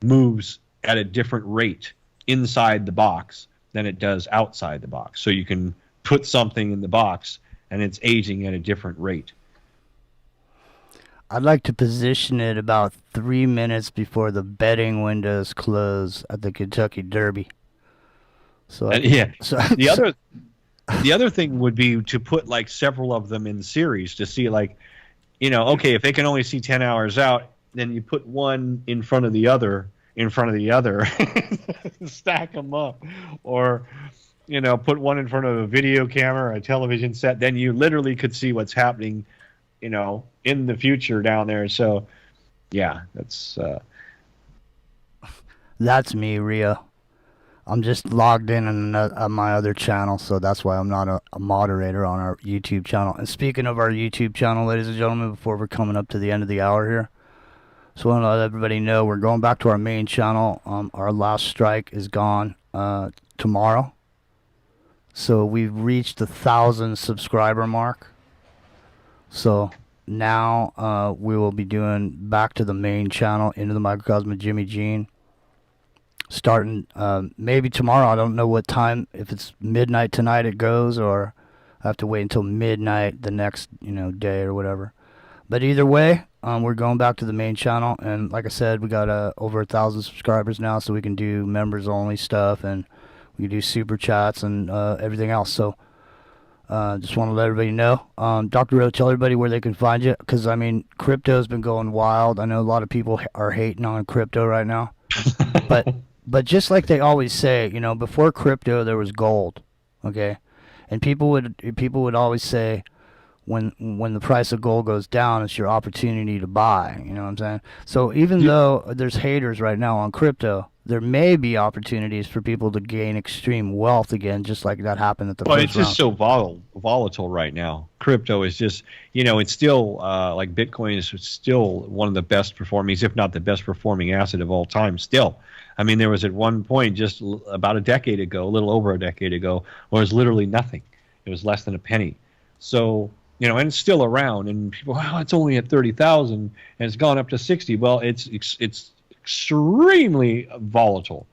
moves at a different rate inside the box than it does outside the box. So you can put something in the box and it's aging at a different rate. I'd like to position it about 3 minutes before the betting windows close at the Kentucky Derby. So the other thing would be to put like several of them in series to see like, okay, if they can only see 10 hours out, then you put one in front of the other, stack them up, or put one in front of a video camera or a television set. Then you literally could see what's happening, in the future down there. So, yeah, that's me, Rio. I'm just logged in on my other channel, so that's why I'm not a moderator on our YouTube channel. And speaking of our YouTube channel, ladies and gentlemen, before we're coming up to the end of the hour here, so I want to let everybody know we're going back to our main channel. Our last strike is gone tomorrow. So we've reached the 1,000 subscriber mark. So now we will be doing back to the main channel, Into the Microcosm with Jimmy Jean. Starting maybe tomorrow. I don't know what time. If it's midnight tonight it goes, or I have to wait until midnight the next day or whatever. But either way, we're going back to the main channel, and like I said, we got over 1,000 subscribers now, so we can do members only stuff, and we can do super chats and everything else. So just want to let everybody know. Dr. Ro, tell everybody where they can find you, because I mean, crypto's been going wild. I know a lot of people are hating on crypto right now, but just like they always say, before crypto there was gold, okay, and people would always say, when the price of gold goes down, it's your opportunity to buy. You know what I'm saying? So even though there's haters right now on crypto, there may be opportunities for people to gain extreme wealth again, just like that happened at the first round. It's just so volatile right now. Crypto is just, it's still like Bitcoin is still one of the best performing, if not the best performing asset of all time still. I mean, there was at one point just about a decade ago, a little over a decade ago, where it was literally nothing. It was less than a penny. So, and it's still around, and people, it's only at 30,000 and it's gone up to 60. Well, it's extremely volatile.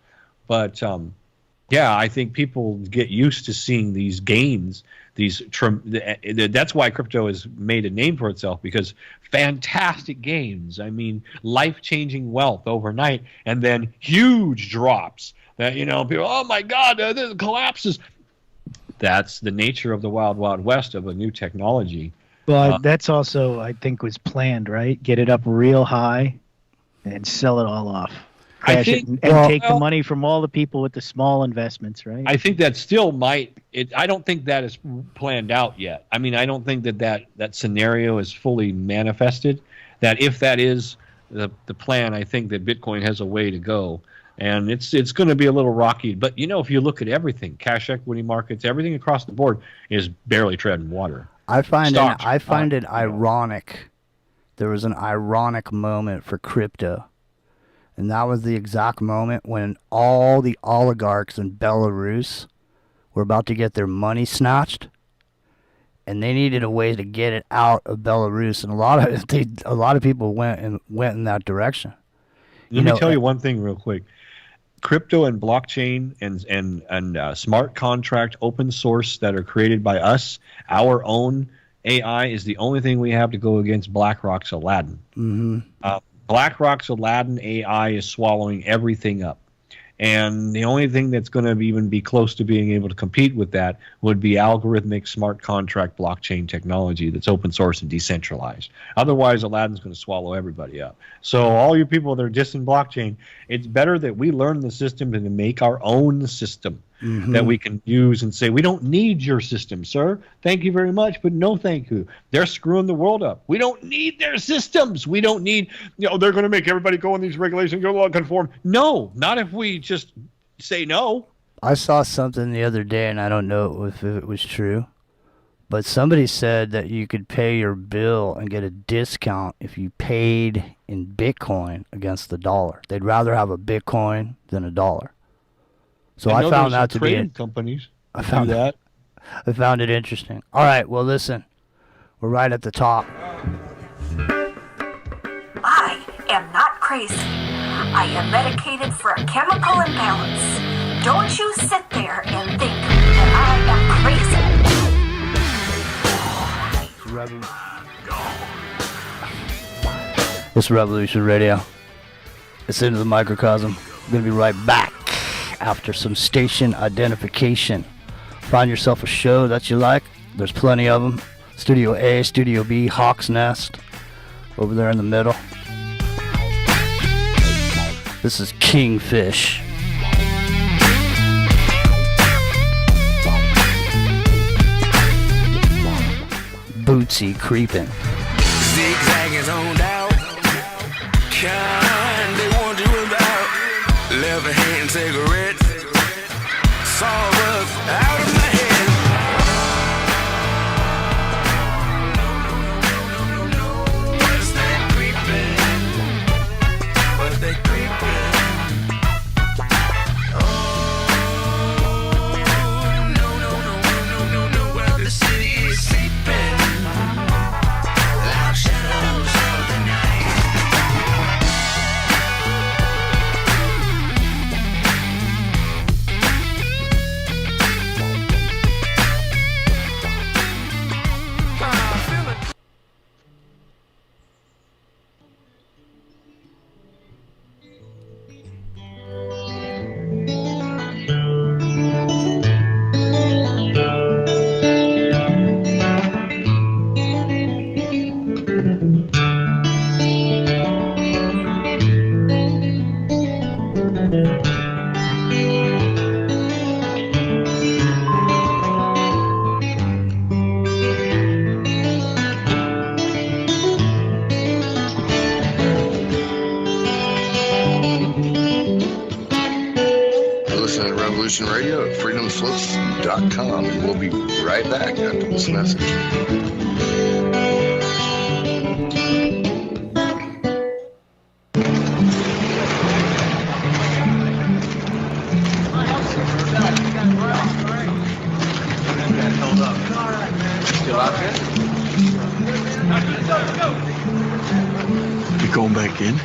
But I think people get used to seeing these gains. That's why crypto has made a name for itself, because fantastic gains. I mean, life-changing wealth overnight, and then huge drops that people, oh my God, this collapses. That's the nature of the wild, wild west of a new technology. Well, that's also, I think, was planned, right? Get it up real high and sell it all off. Crash it and take the money from all the people with the small investments, right? I think that still might. I don't think that is planned out yet. I mean, I don't think that scenario is fully manifested. That if that is the plan, I think that Bitcoin has a way to go. And it's going to be a little rocky. But, if you look at everything, cash equity markets, everything across the board is barely treading water. I find it ironic. There was an ironic moment for crypto. And that was the exact moment when all the oligarchs in Belarus were about to get their money snatched. And they needed a way to get it out of Belarus. And a lot of people went in that direction. Let me tell you one thing real quick. Crypto and blockchain and smart contract open source that are created by us, our own AI, is the only thing we have to go against BlackRock's Aladdin. Mm-hmm. BlackRock's Aladdin AI is swallowing everything up. And the only thing that's going to even be close to being able to compete with that would be algorithmic smart contract blockchain technology that's open source and decentralized. Otherwise, Aladdin's going to swallow everybody up. So all you people that are dissing blockchain, it's better that we learn the system and to make our own system that we can use and say, we don't need your system, sir. Thank you very much, but no thank you. They're screwing the world up. We don't need their systems. We don't need, they're going to make everybody go in these regulations, go conform. No, not if we just say no. I saw something the other day, and I don't know if it was true, but somebody said that you could pay your bill and get a discount if you paid in Bitcoin against the dollar. They'd rather have a Bitcoin than a dollar. So I found that to be companies. I found that. I found it interesting. All right, well, listen, we're right at the top. I am not crazy. I am medicated for a chemical imbalance. Don't you sit there and think that I am crazy. It's Revolution Radio. It's Into the Microcosm. We're going to be right back after some station identification. Find yourself a show that you like. There's plenty of them. Studio A, Studio B, Hawk's Nest, over there in the middle. This is Kingfish. Bootsy creeping. Zigzagging on down. Kind they want you about. Leather hand cigarettes. Sawdust out of my head. What's that creeping? What's that creeping? Oh, no. Well, the city is sleeping. Loud shadows of the night. Revolution Radio at freedomslips.com, and we'll be right back after this message. You going back in?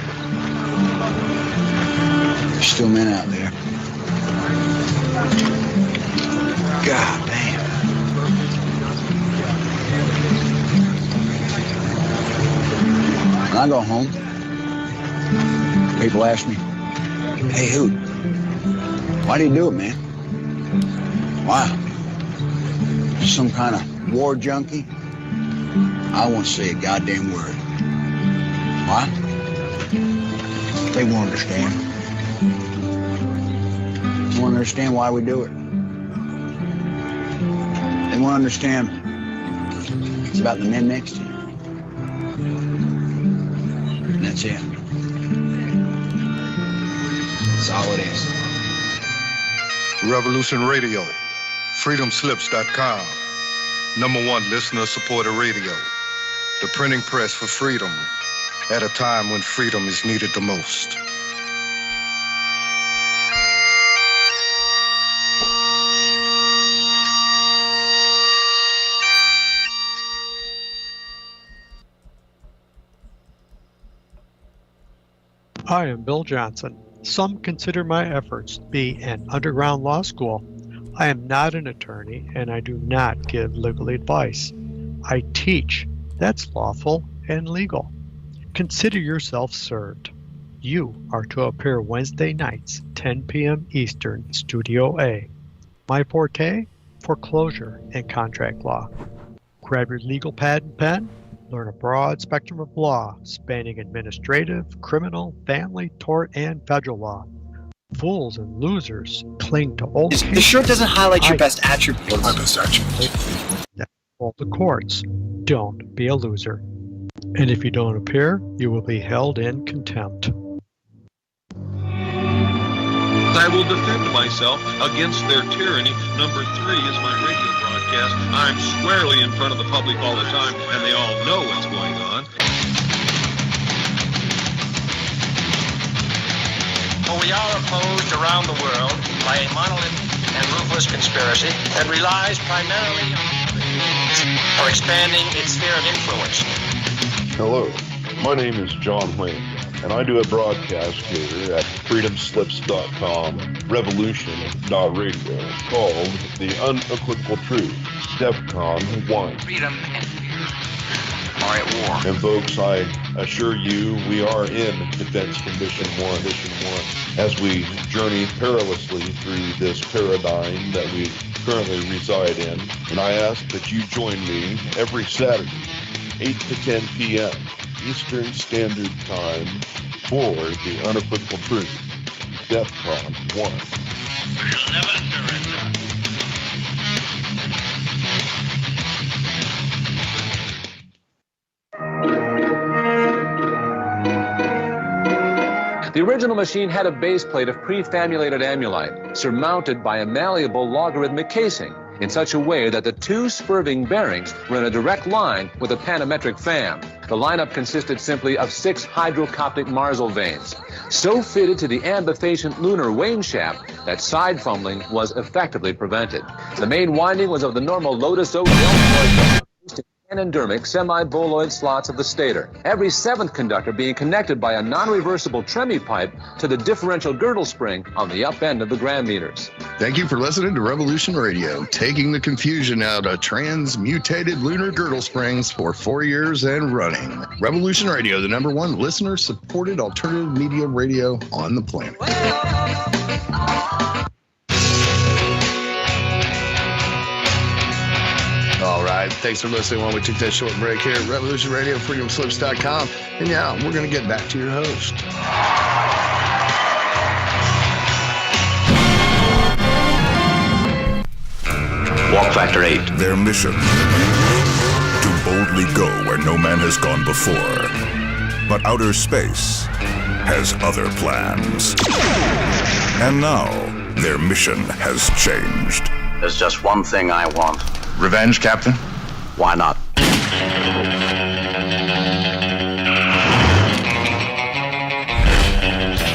There's still men out there. God damn. When I go home, people ask me, hey, Hoot, why do you do it, man? Why? You some kind of war junkie? I won't say a goddamn word. Why? They won't understand. They won't understand why we do it. They won't understand it's about the men next to you. And that's it. That's all it is. Revolution Radio, freedomslips.com, #1 listener-supported radio, the printing press for freedom at a time when freedom is needed the most. I am Bill Johnson. Some consider my efforts to be an underground law school. I am not an attorney, and I do not give legal advice. I teach. That's lawful and legal. Consider yourself served. You are to appear Wednesday nights, 10 p.m. Eastern, Studio A. My forte? Foreclosure and contract law. Grab your legal pad and pen. Learn a broad spectrum of law, spanning administrative, criminal, family, tort, and federal law. Fools and losers cling to old The shirt doesn't highlight your best attribute. What are my best attributes? Hold the courts. Don't be a loser. And if you don't appear, you will be held in contempt. I will defend myself against their tyranny. Number 3 is my radio broadcast. I'm squarely in front of the public all the time, and they all know what's going on. For we are opposed around the world by a monolithic and ruthless conspiracy that relies primarily for expanding its sphere of influence. Hello, my name is John Wayne, and I do a broadcast here at freedomslips.com, revolution.radio, called The Unequivocal Truth, DEFCON 1. Freedom and fear. are at war. And folks, I assure you, we are in Defense Condition 1, as we journey perilously through this paradigm that we currently reside in. And I ask that you join me every Saturday, 8 to 10 p.m. Eastern Standard Time for the unequivocal truth. DEFCON 1. We'll never surrender. The original machine had a base plate of prefamulated amulite, surmounted by a malleable logarithmic casing, in such a way that the two spurving bearings were in a direct line with a panometric fan. The lineup consisted simply of 6 hydrocoptic Marsal vanes, so fitted to the ambifacient lunar wane shaft that side fumbling was effectively prevented. The main winding was of the normal Lotus Oak deltoid anendermic semi-boloid slots of the stator, every 7th conductor being connected by a non-reversible Tremie pipe to the differential girdle spring on the up end of the gram meters. Thank you for listening to Revolution Radio, taking the confusion out of transmutated lunar girdle springs for 4 years and running. Revolution Radio, the #1 listener-supported alternative media radio on the planet. All right, thanks for listening while we took that short break here at Revolution Radio, freedomslips.com. And now we're going to get back to your host. Walk Factor 8. Their mission, to boldly go where no man has gone before. But outer space has other plans. And now, their mission has changed. There's just one thing I want. Revenge, Captain? Why not?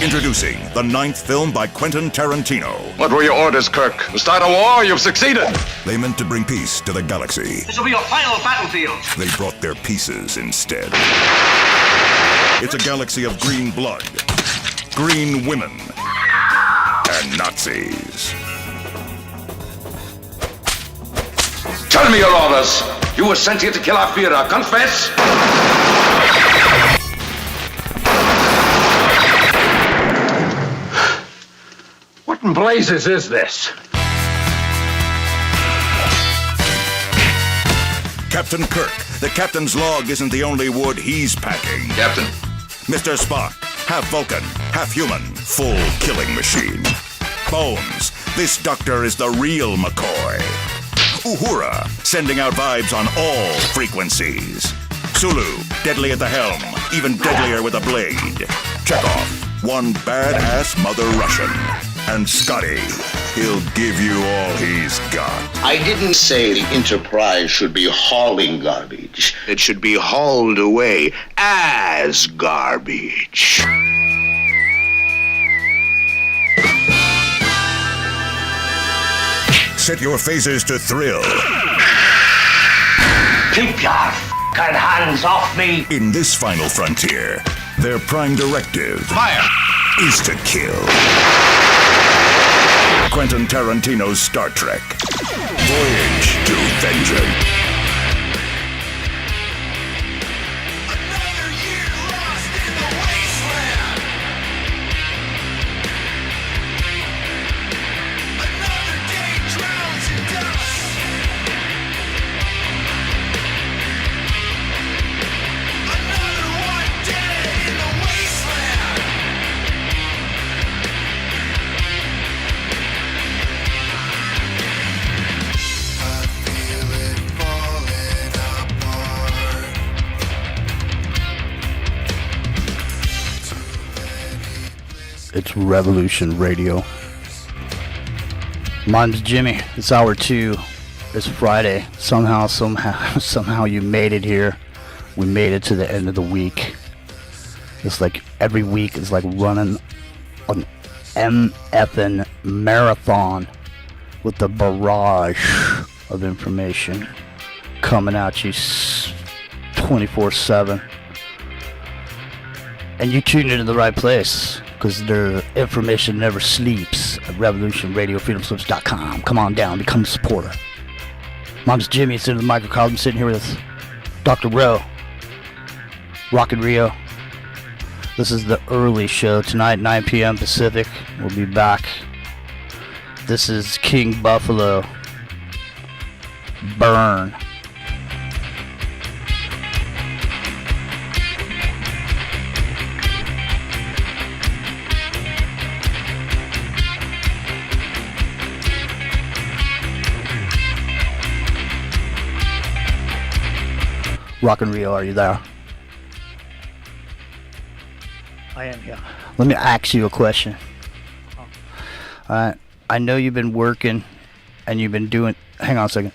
Introducing the 9th film by Quentin Tarantino. What were your orders, Kirk? To start a war? You've succeeded! They meant to bring peace to the galaxy. This will be your final battlefield. They brought their pieces instead. It's a galaxy of green blood, green women, and Nazis. Tell me your orders. You were sent here to kill our Führer. Confess! What in blazes is this? Captain Kirk, the captain's log isn't the only wood he's packing. Captain. Mr. Spock, half Vulcan, half human, full killing machine. Bones, this doctor is the real McCoy. Uhura, sending out vibes on all frequencies. Sulu, deadly at the helm, even deadlier with a blade. Chekhov, one badass mother Russian. And Scotty, he'll give you all he's got. I didn't say the Enterprise should be hauling garbage. It should be hauled away as garbage. Set your phasers to thrill. Keep your f***ing hands off me. In this final frontier, their prime directive is to kill. Quentin Tarantino's Star Trek. Voyage to Vengeance. It's Revolution Radio. Mine's Jimmy. It's hour 2. It's Friday. Somehow you made it here. We made it to the end of the week. It's like every week is like running an MFN marathon with the barrage of information coming at you 24/7. And you tuned into the right place, because the information never sleeps at Revolution Radio, freedomslips.com. Come on down, become a supporter. Mom's Jimmy, sitting in the microcosm, sitting here with Dr. Ro. Rockin Rio. This is the early show tonight, 9 p.m. Pacific. We'll be back. This is King Buffalo. Burn. Rockin Rio, are you there? I am here. Let me ask you a question. I know you've been working and you've been doing... Hang on a second.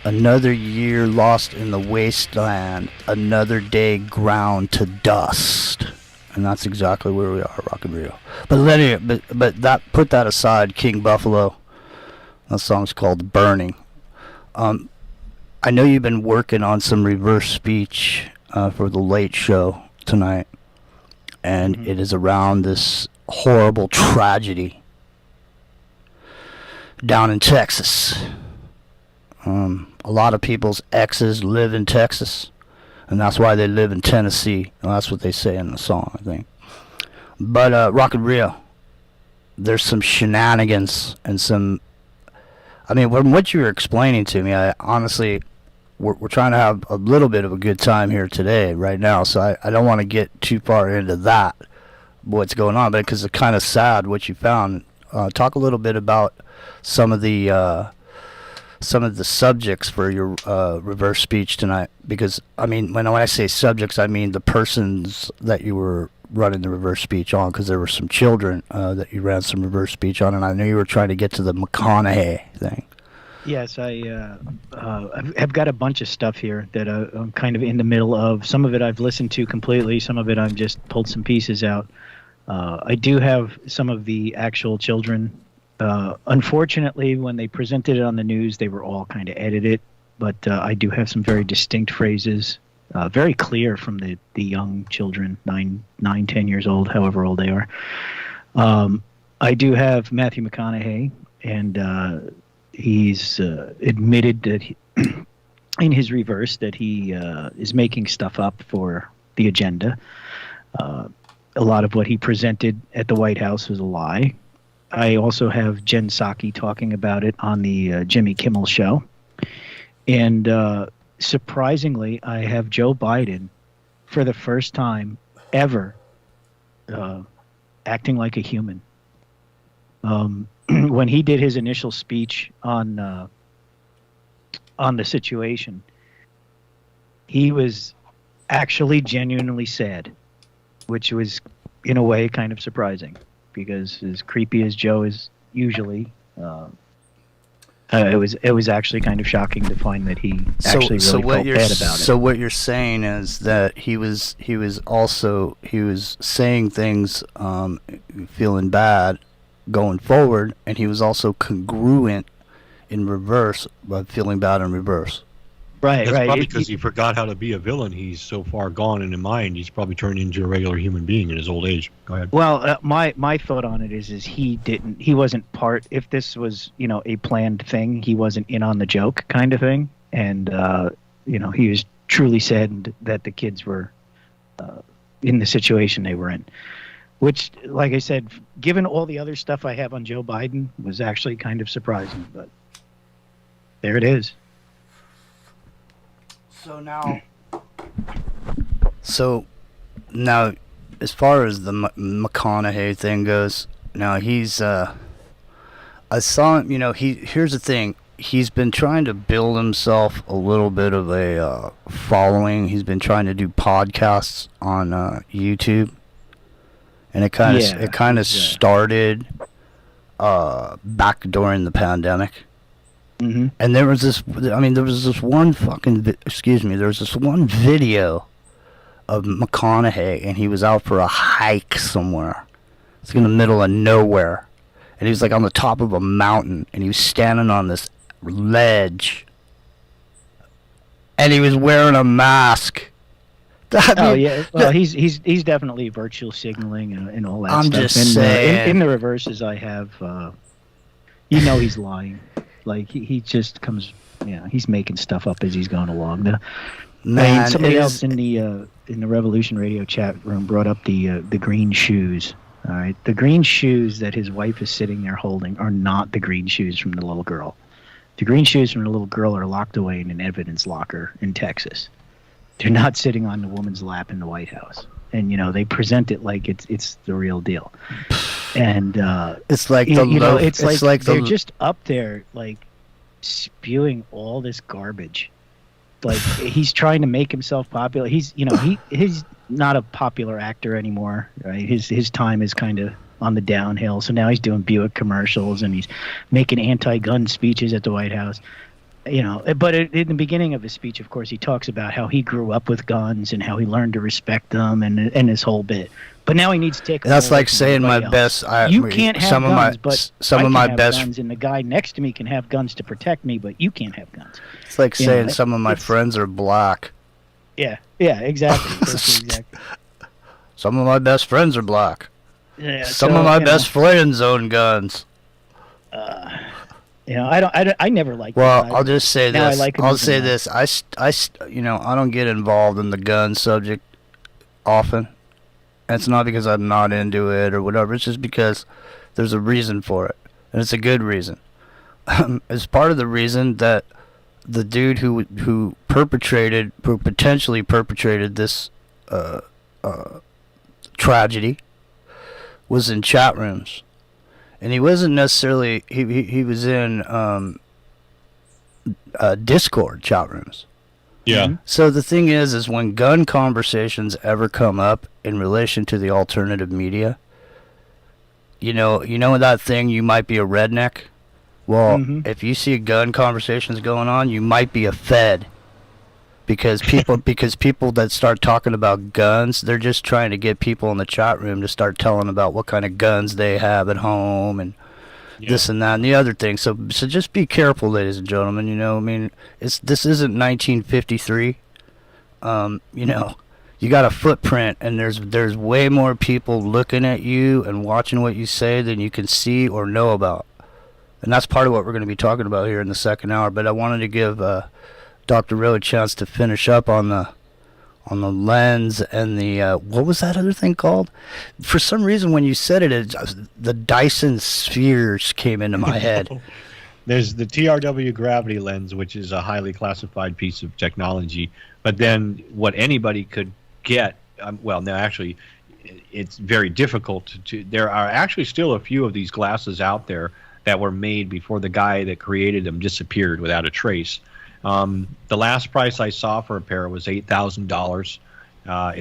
Another year lost in the wasteland. Another day ground to dust. And that's exactly where we are, Rockin Rio. But that, put that aside, King Buffalo. That song's called Burning. I know you've been working on some reverse speech for the late show tonight. And it is around this horrible tragedy down in Texas. A lot of people's exes live in Texas. And that's why they live in Tennessee. Well, that's what they say in the song, I think. But Rockin Rio, there's some shenanigans and some... I mean, from what you were explaining to me, I honestly... We're trying to have a little bit of a good time here today, right now. So I don't want to get too far into that, what's going on. Because it's kind of sad what you found. Talk a little bit about some of the subjects for your reverse speech tonight, because I mean when I say subjects, I mean the persons that you were running the reverse speech on, because there were some children that you ran some reverse speech on, and I know you were trying to get to the Mcconaughey thing. Yes, I've got a bunch of stuff here that I'm kind of in the middle of. Some of it I've listened to completely, some of it I've just pulled some pieces out. I do have some of the actual children. Unfortunately, when they presented it on the news, they were all kind of edited, but I do have some very distinct phrases, very clear from the young children, 9, 10 years old, however old they are. I do have Matthew McConaughey, and he's admitted that in his reverse that he is making stuff up for the agenda. A lot of what he presented at the White House was a lie. I also have Jen Psaki talking about it on the Jimmy Kimmel show. And surprisingly, I have Joe Biden, for the first time ever, acting like a human. When he did his initial speech on the situation, he was actually genuinely sad, which was, in a way, kind of surprising. Because as creepy as Joe is usually, it was actually kind of shocking to find that he actually really felt bad about it. So what you're saying is that he was saying things, feeling bad, going forward, and he was also congruent in reverse, but feeling bad in reverse. Right, That's probably because he forgot how to be a villain. He's so far gone in mind. He's probably turned into a regular human being in his old age. Go ahead. Well, my thought on it is he wasn't part. If this was a planned thing, he wasn't in on the joke kind of thing, and he was truly saddened that the kids were in the situation they were in. Which, like I said, given all the other stuff I have on Joe Biden, was actually kind of surprising. But there it is. So now, as far as the McConaughey thing goes, now he's, I saw him, here's the thing. He's been trying to build himself a little bit of a following. He's been trying to do podcasts on YouTube. And it kind of started back during the pandemic. Mm-hmm. And there was this one video of McConaughey, and he was out for a hike somewhere. It's in the middle of nowhere. And he was like on the top of a mountain, and he was standing on this ledge. And he was wearing a mask. Well, he's definitely virtual signaling and all that stuff. I'm just saying. In the reverses, I have You know he's lying. Like he just comes, he's making stuff up as he's going along. Somebody else in the Revolution Radio chat room brought up the green shoes. All right, the green shoes that his wife is sitting there holding are not the green shoes from the little girl. The green shoes from the little girl are locked away in an evidence locker in Texas. They're not sitting on the woman's lap in the White House. And they present it like it's the real deal. And it's like they're just up there like spewing all this garbage. Like he's trying to make himself popular. He's not a popular actor anymore, right? His time is kind of on the downhill. So now he's doing Buick commercials and he's making anti-gun speeches at the White House. But in the beginning of his speech, of course, he talks about how he grew up with guns and how he learned to respect them and his whole bit. But now he needs to take. That's like saying my best. You can't have guns, but some of my best guns, and the guy next to me can have guns to protect me, but you can't have guns. It's like saying some of my friends are black. Yeah, exactly. Exactly. Some of my best friends are black. Yeah, some of my best friends own guns. I never liked. Well, I'll just say this. I'll say this. I don't get involved in the gun subject often. And it's not because I'm not into it or whatever. It's just because there's a reason for it, and it's a good reason. It's part of the reason that the dude who potentially perpetrated this tragedy was in chat rooms. And he wasn't necessarily, he was in Discord chat rooms. Yeah. So the thing is when gun conversations ever come up in relation to the alternative media, you know that thing, you might be a redneck? Well, if you see gun conversations going on, you might be a fed. Because people that start talking about guns, they're just trying to get people in the chat room to start telling about what kind of guns they have at home and this and that and the other thing. So just be careful, ladies and gentlemen. This isn't 1953. You got a footprint, and there's way more people looking at you and watching what you say than you can see or know about. And that's part of what we're going to be talking about here in the second hour. But I wanted to give Dr. Rio a chance to finish up on the lens and the what was that other thing called? For some reason, when you said it, the Dyson spheres came into my head. There's the TRW gravity lens, which is a highly classified piece of technology. But then what anybody could get, it's very difficult to. There are actually still a few of these glasses out there that were made before the guy that created them disappeared without a trace. The last price I saw for a pair was $8,000.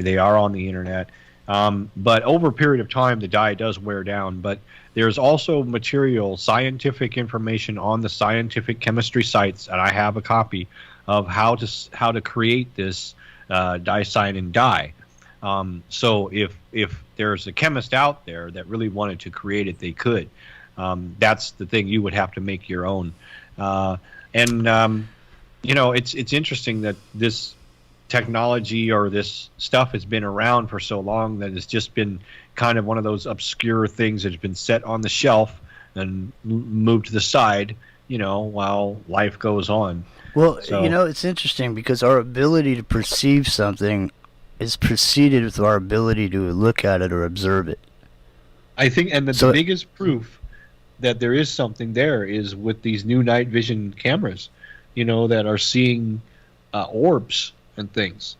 They are on the internet. But over a period of time, the dye does wear down. But there's also scientific information on the scientific chemistry sites, and I have a copy of how to create this dicyanin dye. So if there's a chemist out there that really wanted to create it, they could. That's the thing. You would have to make your own. It's interesting that this technology or this stuff has been around for so long that it's just been kind of one of those obscure things that's been set on the shelf and moved to the side, while life goes on. Well, it's interesting because our ability to perceive something is preceded with our ability to look at it or observe it. I think, and the biggest proof that there is something there is with these new night vision cameras, that are seeing orbs and things.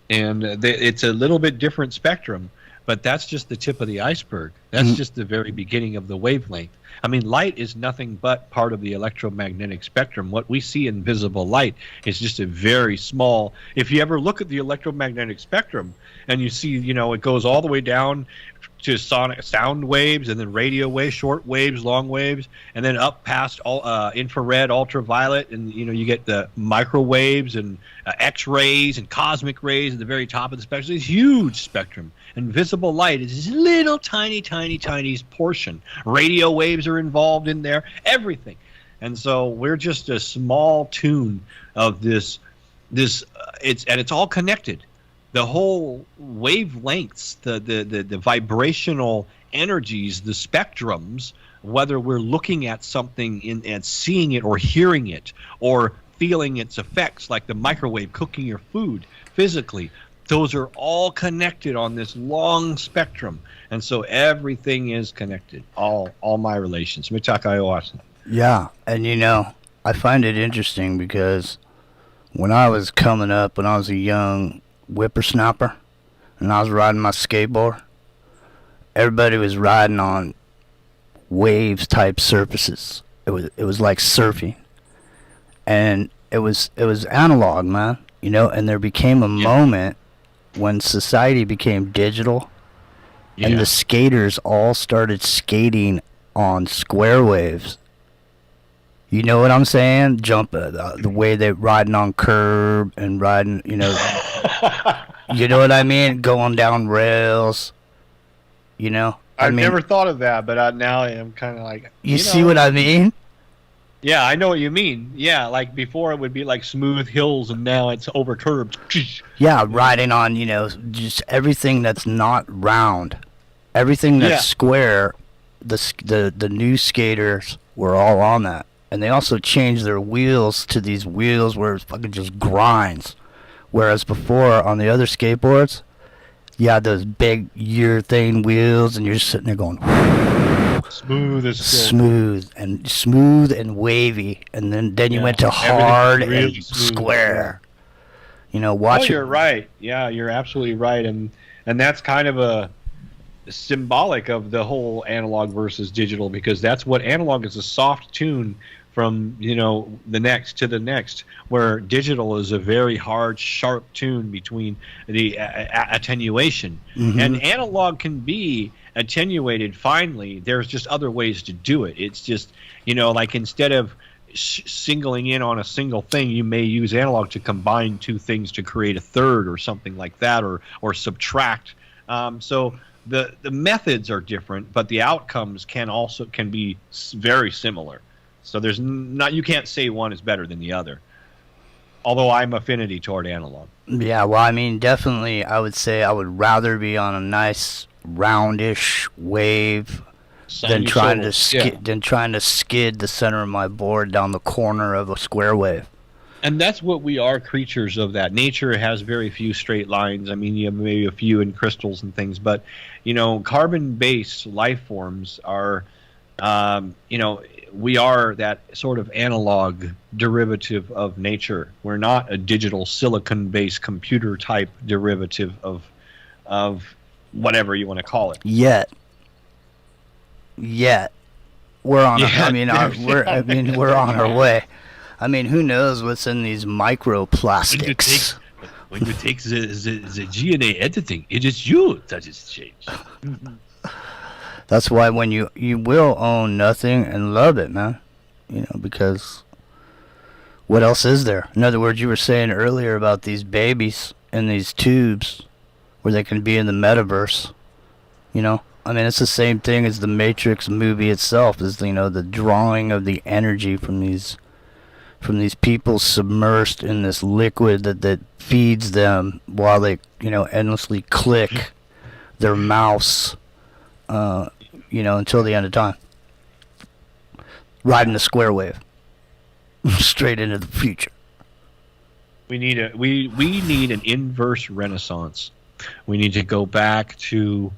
And it's a little bit different spectrum, but that's just the tip of the iceberg. That's just the very beginning of the wavelength. I mean, light is nothing but part of the electromagnetic spectrum. What we see in visible light is just a very small. If you ever look at the electromagnetic spectrum and you see, it goes all the way down to sonic sound waves and then radio waves, short waves, long waves, and then up past all infrared, ultraviolet, and you get the microwaves and X-rays and cosmic rays at the very top of the spectrum. It's a huge spectrum. And visible light is this little tiny portion. Radio waves are involved in there, everything. And so we're just a small tune of this it's all connected. The whole wavelengths, the vibrational energies, the spectrums, whether we're looking at something and seeing it or hearing it or feeling its effects, like the microwave cooking your food physically. Those are all connected on this long spectrum, and so everything is connected. All my relations. Mcconaughey. Yeah, and I find it interesting because when I was coming up, when I was a young whippersnapper, and I was riding my skateboard, everybody was riding on waves type surfaces. It was like surfing, and it was analog, man. And there became a moment when society became digital, and the skaters all started skating on square waves. You know what I'm saying? The way they're riding on curb and riding, you know what I mean? Going down rails, I've never thought of that, but now I'm kind of like... You see what I mean? Yeah, I know what you mean. Yeah, like before it would be like smooth hills, and now it's over curbs. Yeah, riding on, just everything that's not round. Everything that's square, the new skaters were all on that. And they also changed their wheels to these wheels where it fucking just grinds. Whereas before, on the other skateboards, you had those big urethane wheels, and you're just sitting there going... Smooth and wavy, and then you went to hard and square. You're right. Yeah, you're absolutely right, and that's kind of a symbolic of the whole analog versus digital, because that's what analog is, a soft tune from the next to the next, where digital is a very hard, sharp tune between the attenuation. And analog can be attenuated finely. There's just other ways to do it. It's just like instead of singling in on a single thing, you may use analog to combine two things to create a third or something like that, or subtract. So the methods are different, but the outcomes can be very similar. So there's you can't say one is better than the other, although I'm affinity toward analog. Yeah, well, I mean, definitely I would say I would rather be on a nice roundish wave than trying to skid the center of my board down the corner of a square wave. And that's what we are, creatures of that. Nature has very few straight lines. I mean, you have maybe a few in crystals and things, but carbon-based life forms are we are that sort of analog derivative of nature. We're not a digital silicon-based computer type derivative of whatever you want to call it. Yet we're on. We're on our way. I mean, who knows what's in these microplastics? When you take the DNA editing, it is you that is changed. That's why when you will own nothing and love it, man. Because what else is there? In other words, you were saying earlier about these babies in these tubes where they can be in the metaverse. I mean, it's the same thing as the Matrix movie itself, is the drawing of the energy from these people submersed in this liquid that feeds them while they endlessly click their mouse. Until the end of time. Riding the square wave. Straight into the future. We need an inverse renaissance. We need to go back to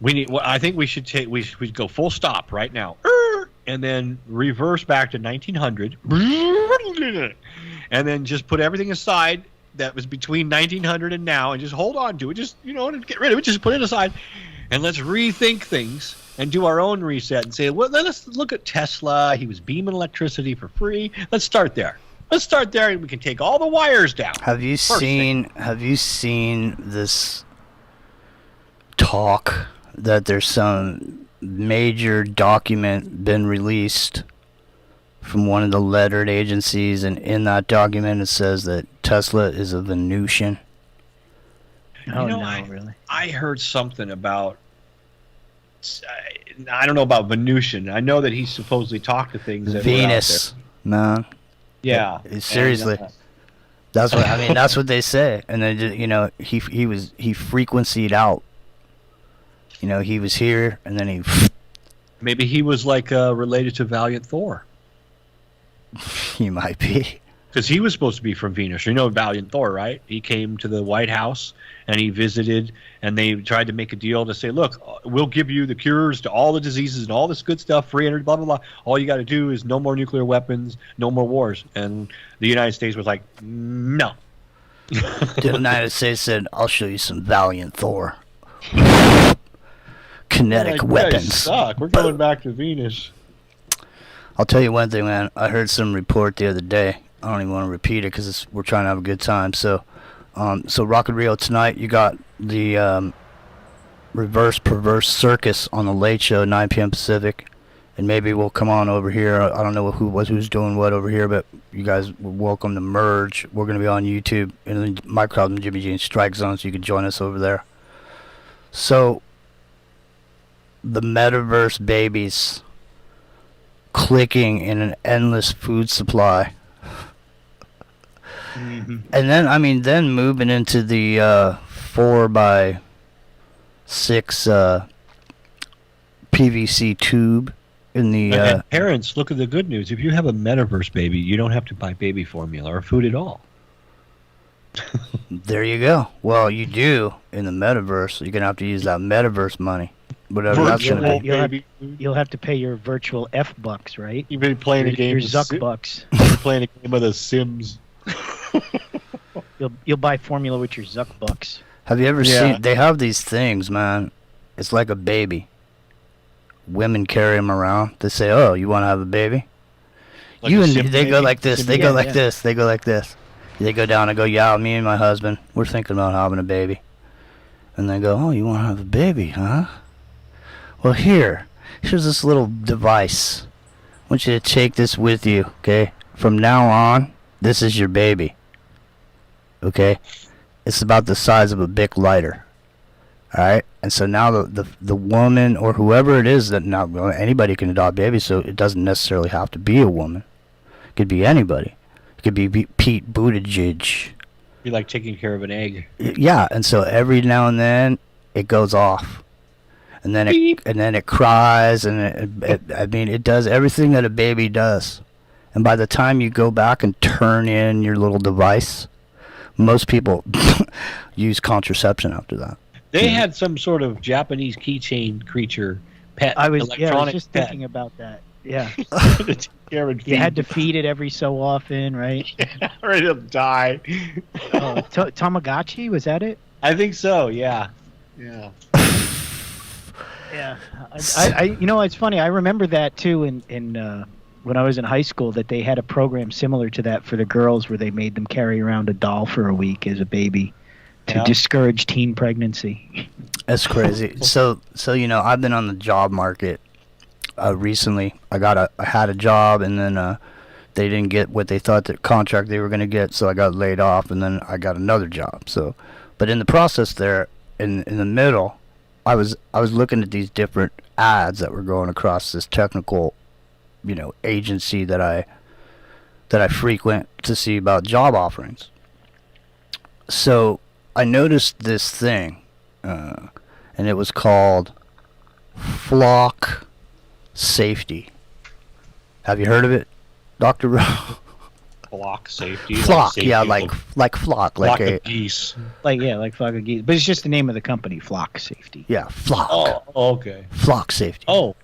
I think we should go full stop right now. And then reverse back to 1900. And then just put everything aside that was between 1900 and now, and just hold on to it. Just get rid of it. Just put it aside. And let's rethink things and do our own reset and say, well, let's look at Tesla. He was beaming electricity for free. Let's start there. And we can take all the wires down. Have you seen this talk that there's some major document been released from one of the lettered agencies, and in that document it says that Tesla is a Venusian? Really? I heard something about, I don't know about Venusian. I know that he supposedly talked to things that Venus, man. Yeah. Seriously. That's what I mean. That's what they say. And then he frequencied out. He was here, and then he Maybe he was like related to Valiant Thor. He might be. Because he was supposed to be from Venus. You know Valiant Thor, right? He came to the White House and he visited, and they tried to make a deal to say, look, we'll give you the cures to all the diseases and all this good stuff, free energy, blah, blah, blah. All you got to do is no more nuclear weapons, no more wars. And the United States was like, no. The United States said, I'll show you some Valiant Thor. Kinetic weapons. Suck. We're going back to Venus. I'll tell you one thing, man. I heard some report the other day. I don't even want to repeat it because we're trying to have a good time. So Rockin Rio tonight, you got the Reverse Perverse Circus on the Late Show, 9 p.m. Pacific, and maybe we'll come on over here. I don't know who's doing what over here, but you guys are welcome to merge. We're going to be on YouTube in the Microcosm Jimmy Jean Strike Zone, so you can join us over there. So the metaverse babies clicking in an endless food supply. Mm-hmm. And then moving into the 4x6 PVC tube in the and parents, look at the good news. If you have a metaverse baby, you don't have to buy baby formula or food at all. There you go. Well, you do in the metaverse. You're gonna have to use that metaverse money. Whatever that's gonna be. You'll have to pay your virtual F-bucks, right? You've been playing a game. Your Zuck bucks. You've been playing a game of The Sims. You'll buy formula with your Zuck bucks. Have you ever seen? They have these things, man. It's like a baby. Women carry them around. They say, "Oh, you want to have a baby?" Like they go like this. They go like this. They go like this. They go down and go, "Yeah, me and my husband, we're thinking about having a baby." And they go, "Oh, you want to have a baby, huh? Well, here's this little device. I want you to take this with you, okay? From now on, this is your baby. Okay? It's about the size of a Bic lighter. All right? And so now the woman or whoever it is that now anybody can adopt babies, so it doesn't necessarily have to be a woman. It could be anybody. It could be Pete Buttigieg. Be like taking care of an egg. Yeah, and so every now and then it goes off. And then it cries, and it does everything that a baby does. And by the time you go back and turn in your little device, most people use contraception after that. They had some sort of Japanese keychain creature pet. I was electronic just pet. thinking about that. Yeah. You had to feed it every so often, right? Yeah, or it'll die. Tamagotchi, was that it? I think so. Yeah. Yeah. Yeah. I it's funny. I remember that too in when I was in high school, that they had a program similar to that for the girls where they made them carry around a doll for a week as a baby to discourage teen pregnancy. That's crazy. So I've been on the job market recently. I had a job, and then they didn't get what they thought the contract they were going to get, so I got laid off, and then I got another job. So, but in the process there, in the middle, I was looking at these different ads that were going across this technical, agency that I frequent to see about job offerings. So I noticed this thing, and it was called Flock Safety. Have you heard of it, Dr. Flock Safety? Flock, like flock. Flock of geese. Like flock of geese. But it's just the name of the company, Flock Safety. Yeah, Flock. Oh, okay. Flock Safety. Oh,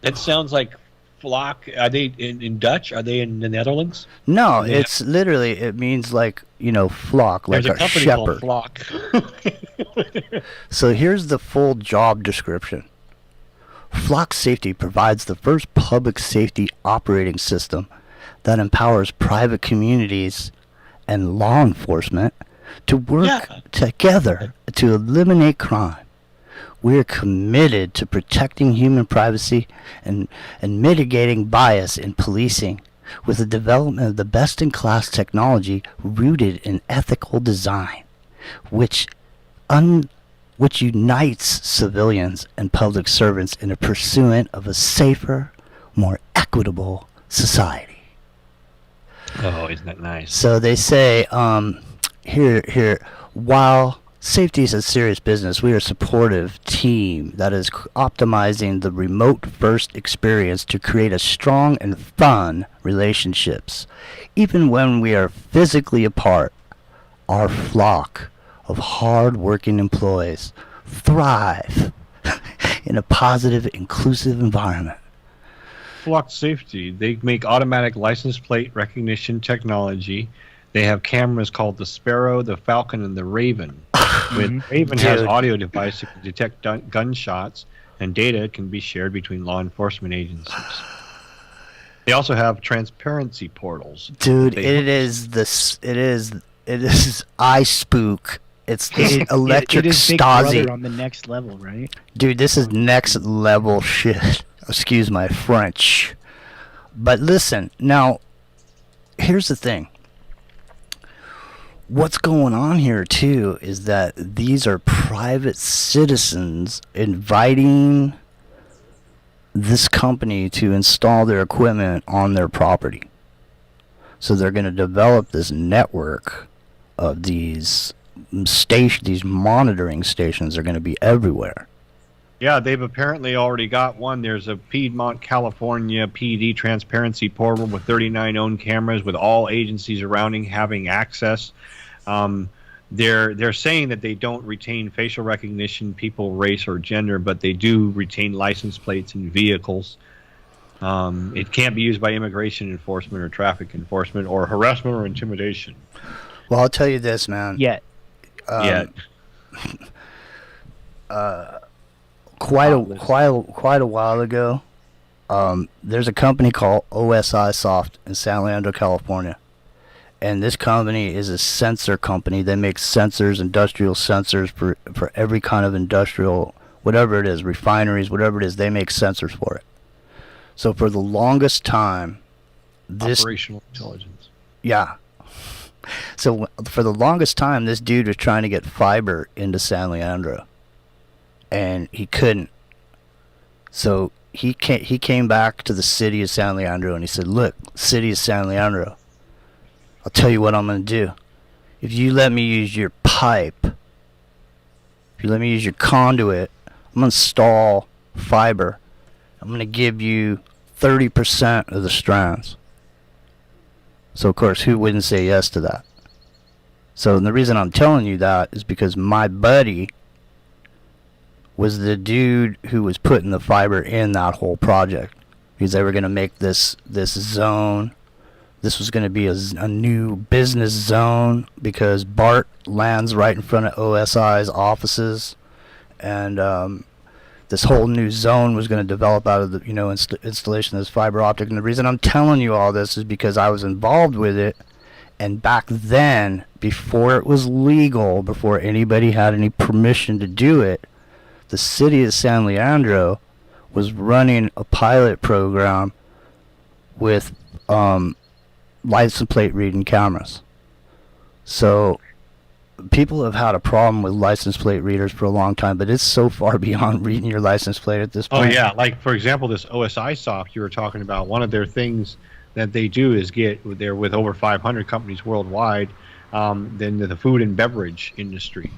that sounds like flock. Are they in Dutch? Are they in the Netherlands? No, it's literally, it means like, flock, like There's a company shepherd. called Flock. So here's the full job description. Flock Safety provides the first public safety operating system that empowers private communities and law enforcement to work together to eliminate crime. We are committed to protecting human privacy and mitigating bias in policing with the development of the best-in-class technology rooted in ethical design, which unites civilians and public servants in a pursuit of a safer, more equitable society. Oh, isn't that nice? So they say, while Safety is a serious business. We are a supportive team that is optimizing the remote first experience to create a strong and fun relationships. Even when we are physically apart, our flock of hard-working employees thrive in a positive, inclusive environment. Flock Safety, they make automatic license plate recognition technology. They have cameras called the Sparrow, the Falcon, and the Raven. Raven has audio device that can detect gunshots, and data can be shared between law enforcement agencies. They also have transparency portals. Dude, it is eye spook. It's electric it is Big Stasi. Brother on the next level, right? Dude, this is next level shit. Excuse my French. But listen, now, here's the thing. What's going on here, too, is that these are private citizens inviting this company to install their equipment on their property. So they're going to develop this network of these monitoring stations are going to be everywhere. Yeah, they've apparently already got one. There's a Piedmont, California PD transparency portal with 39 owned cameras with all agencies surrounding having access. They're saying that they don't retain facial recognition, people, race, or gender, but they do retain license plates and vehicles. It can't be used by immigration enforcement or traffic enforcement or harassment or intimidation. Well, I'll tell you this, man. Yet. Quite a while ago, there's a company called OSI Soft in San Leandro, California. And this company is a sensor company. They make sensors, industrial sensors for every kind of industrial, whatever it is, refineries, whatever it is, they make sensors for it. So for the longest time, operational intelligence. Yeah. So for the longest time, this dude was trying to get fiber into San Leandro, and he couldn't. So he came back to the city of San Leandro, and he said, "Look, city of San Leandro, I'll tell you what I'm going to do. If you let me use your pipe, if you let me use your conduit, I'm going to install fiber. I'm going to give you 30% of the strands." So, of course, who wouldn't say yes to that? So, the reason I'm telling you that is because my buddy was the dude who was putting the fiber in that whole project. Because they were going to make this zone. This was going to be a new business zone because BART lands right in front of OSI's offices. And this whole new zone was going to develop out of the installation of this fiber optic. And the reason I'm telling you all this is because I was involved with it. And back then, before it was legal, before anybody had any permission to do it, the city of San Leandro was running a pilot program with license plate reading cameras. So people have had a problem with license plate readers for a long time, but it's so far beyond reading your license plate at this point. Oh yeah, like for example, this OSI Soft you were talking about, one of their things that they do is they're with over 500 companies worldwide, then the food and beverage industry,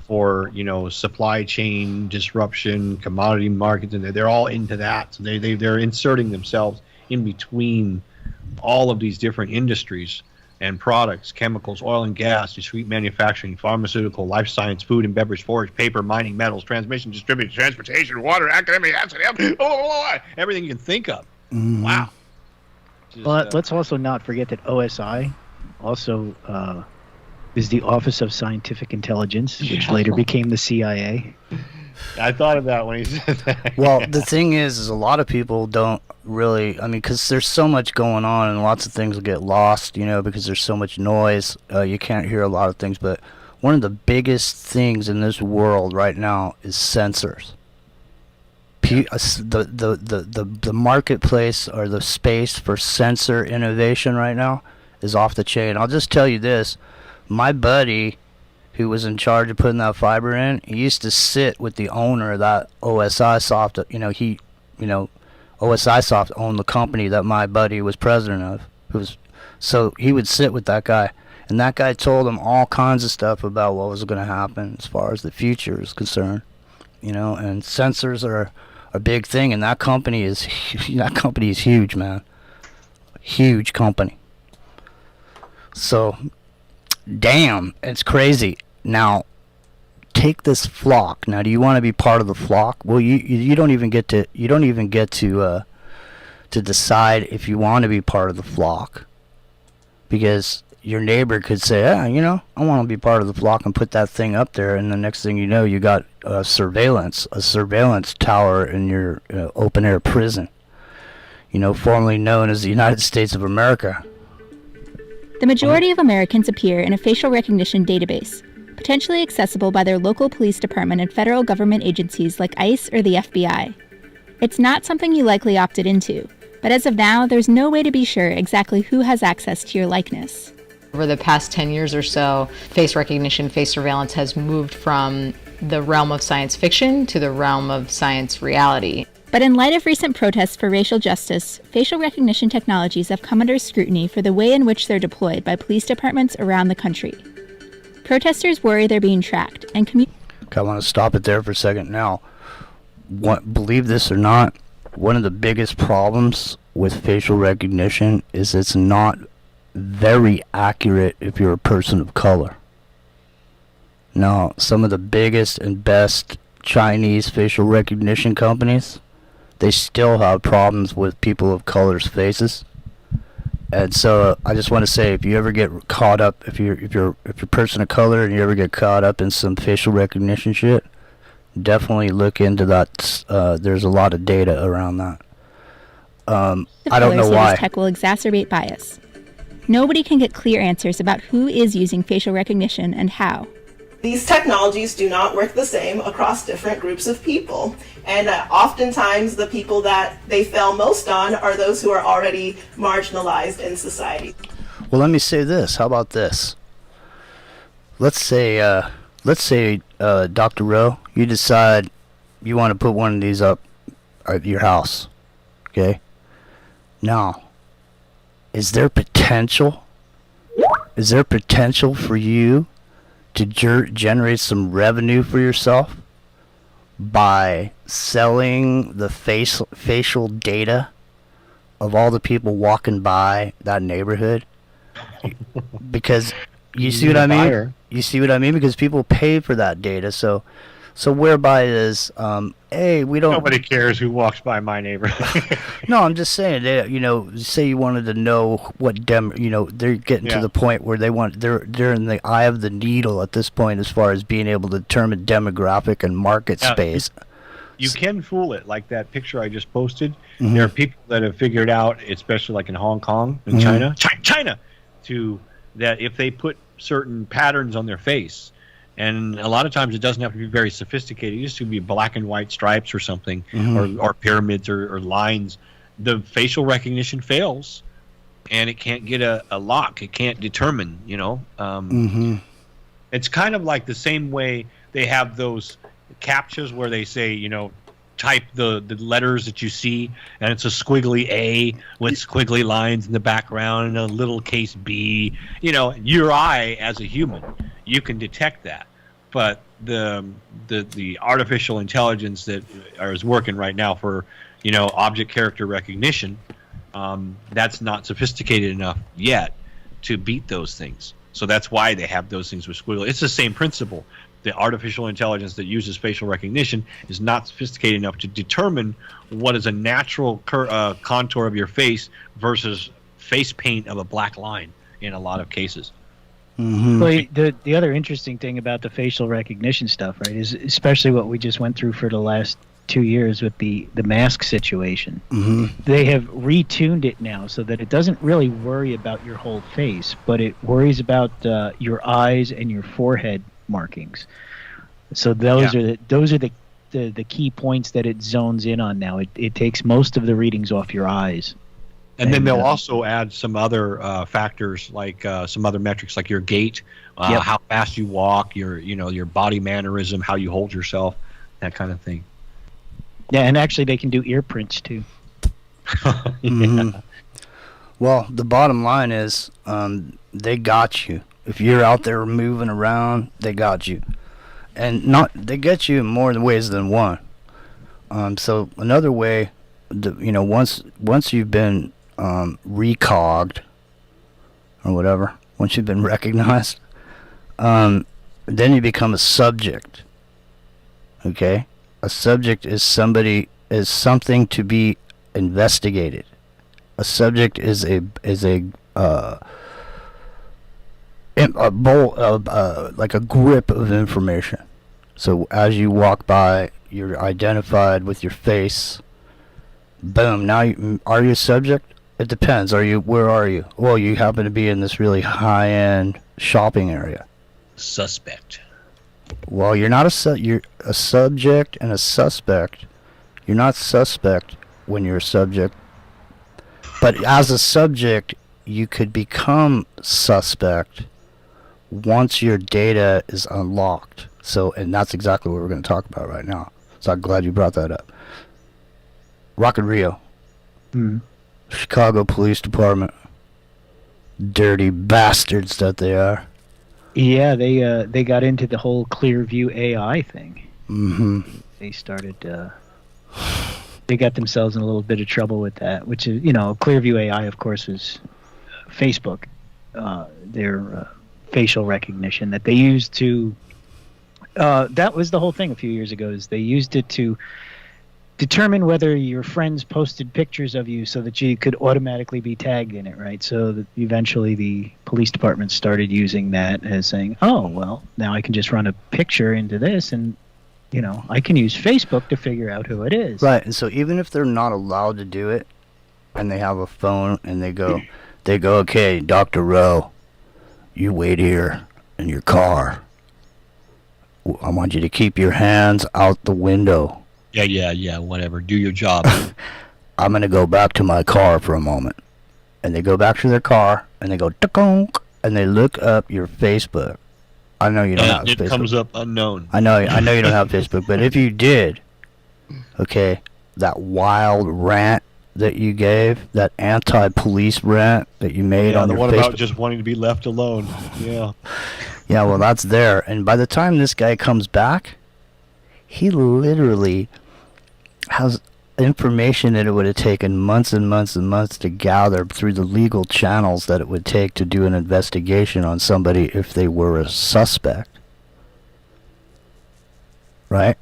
for supply chain disruption, commodity markets, and they're all into that. So they're inserting themselves in between all of these different industries and products, chemicals, oil and gas, discrete manufacturing, pharmaceutical, life science, food and beverage, forage, paper, mining, metals, transmission, distribution, transportation, water, academic, everything you can think of. Mm-hmm. Wow. Well, let's also not forget that OSI also is the Office of Scientific Intelligence, which later became the CIA. I thought of that when he said that. Well, the thing is a lot of people don't really, because there's so much going on and lots of things will get lost, because there's so much noise. You can't hear a lot of things, but one of the biggest things in this world right now is sensors. The marketplace or the space for sensor innovation right now is off the chain. I'll just tell you this. My buddy who was in charge of putting that fiber in, he used to sit with the owner of that OSI Soft. OSI Soft owned the company that my buddy was president of. So he would sit with that guy, And that guy told him all kinds of stuff about what was going to happen as far as the future is concerned. You know, and sensors are a big thing, and that company is huge, man. Huge company. So, damn, it's crazy. Now, take this flock. Now, do you want to be part of the flock? Well, you don't even get to decide if you want to be part of the flock, because your neighbor could say, I want to be part of the flock, and put that thing up there, and the next thing you know, you got a surveillance tower in your open air prison, formerly known as the United States of America. The majority of Americans appear in a facial recognition database, potentially accessible by their local police department and federal government agencies like ICE or the FBI. It's not something you likely opted into, but as of now, there's no way to be sure exactly who has access to your likeness. Over the past 10 years or so, face recognition, face surveillance has moved from the realm of science fiction to the realm of science reality. But in light of recent protests for racial justice, facial recognition technologies have come under scrutiny for the way in which they're deployed by police departments around the country. Protesters worry they're being tracked, and I want to stop it there for a second. Now, believe this or not, one of the biggest problems with facial recognition is it's not very accurate if you're a person of color. Now, some of the biggest and best Chinese facial recognition companies, they still have problems with people of color's faces. And so I just want to say, if you ever get caught up, if you're a person of color and you ever get caught up in some facial recognition shit, definitely look into that. There's a lot of data around that. I don't know why. Tech will exacerbate bias. Nobody can get clear answers about who is using facial recognition and how. These technologies do not work the same across different groups of people. And oftentimes the people that they fail most on are those who are already marginalized in society. Well, let me say this. How about this? Let's say, Dr. Rowe, you decide you want to put one of these up at your house. Okay? Now, is there potential for you to generate some revenue for yourself by selling the facial data of all the people walking by that neighborhood? Because you see what I mean? You see what I mean? Because people pay for that data. So whereby is, hey, we don't. Nobody cares who walks by my neighborhood. No, I'm just saying. Say you wanted to know what they're getting to the point where they're in the eye of the needle at this point as far as being able to determine demographic and market space. You can fool it, like that picture I just posted. Mm-hmm. There are people that have figured out, especially like in Hong Kong and China, that if they put certain patterns on their face. And a lot of times it doesn't have to be very sophisticated. It used to be black and white stripes or something, or pyramids or lines. The facial recognition fails, and it can't get a lock. It can't determine, It's kind of like the same way they have those CAPTCHAs where they say, type the letters that you see, and it's a squiggly A with squiggly lines in the background and a little case B. Your eye as a human, you can detect that, but the artificial intelligence that is working right now for object character recognition, that's not sophisticated enough yet to beat those things. So that's why they have those things with squiggly. It's the same principle. The artificial intelligence that uses facial recognition is not sophisticated enough to determine what is a natural contour of your face versus face paint of a black line in a lot of cases. Mm-hmm. Well, the other interesting thing about the facial recognition stuff, right, is especially what we just went through for the last 2 years with the mask situation. Mm-hmm. They have retuned it now so that it doesn't really worry about your whole face, but it worries about your eyes and your forehead markings. So those are the key points that it zones in on now. It takes most of the readings off your eyes. And then they'll also add some other factors, like some other metrics, like your gait, how fast you walk, your body mannerism, how you hold yourself, that kind of thing. Yeah, and actually they can do ear prints too. Mm-hmm. Well, the bottom line is they got you. If you're out there moving around, they got you. And they get you in more ways than one. So another way, once you've been recogged or whatever, once you've been recognized, then you become a subject. Okay? A subject is something to be investigated. A subject is a bowl of like a grip of information. So as you walk by, you're identified with your face. Boom. Now, are you a subject? It depends. Where are you? Well, you happen to be in this really high-end shopping area. Suspect. Well, you're not you're a subject and a suspect. You're not suspect when you're a subject. But as a subject, you could become suspect once your data is unlocked. So, and that's exactly what we're going to talk about right now. So I'm glad you brought that up. Rockin Rio. Chicago Police Department. Dirty bastards that they are. Yeah, they got into the whole Clearview AI thing. Mm-hmm. They started. They got themselves in a little bit of trouble with that, which is, Clearview AI, of course, is Facebook. Their facial recognition that they used to. That was the whole thing a few years ago. Is they used it to determine whether your friends posted pictures of you so that you could automatically be tagged in it, right? So that eventually the police department started using that as saying, oh, well, now I can just run a picture into this and, I can use Facebook to figure out who it is. Right, and so even if they're not allowed to do it and they have a phone and they go, okay, Dr. Rowe, you wait here in your car. I want you to keep your hands out the window. Yeah, whatever. Do your job. I'm going to go back to my car for a moment. And they go back to their car, and they go, "Tuk-onk," and they look up your Facebook. I know you don't have Facebook. It comes up unknown. I know you don't have Facebook, but if you did, okay, that wild rant that you gave, that anti-police rant that you made on your Facebook. The one about just wanting to be left alone. Yeah. Yeah, well, that's there. And by the time this guy comes back, he literally has information that it would have taken months and months and months to gather through the legal channels that it would take to do an investigation on somebody if they were a suspect. Right?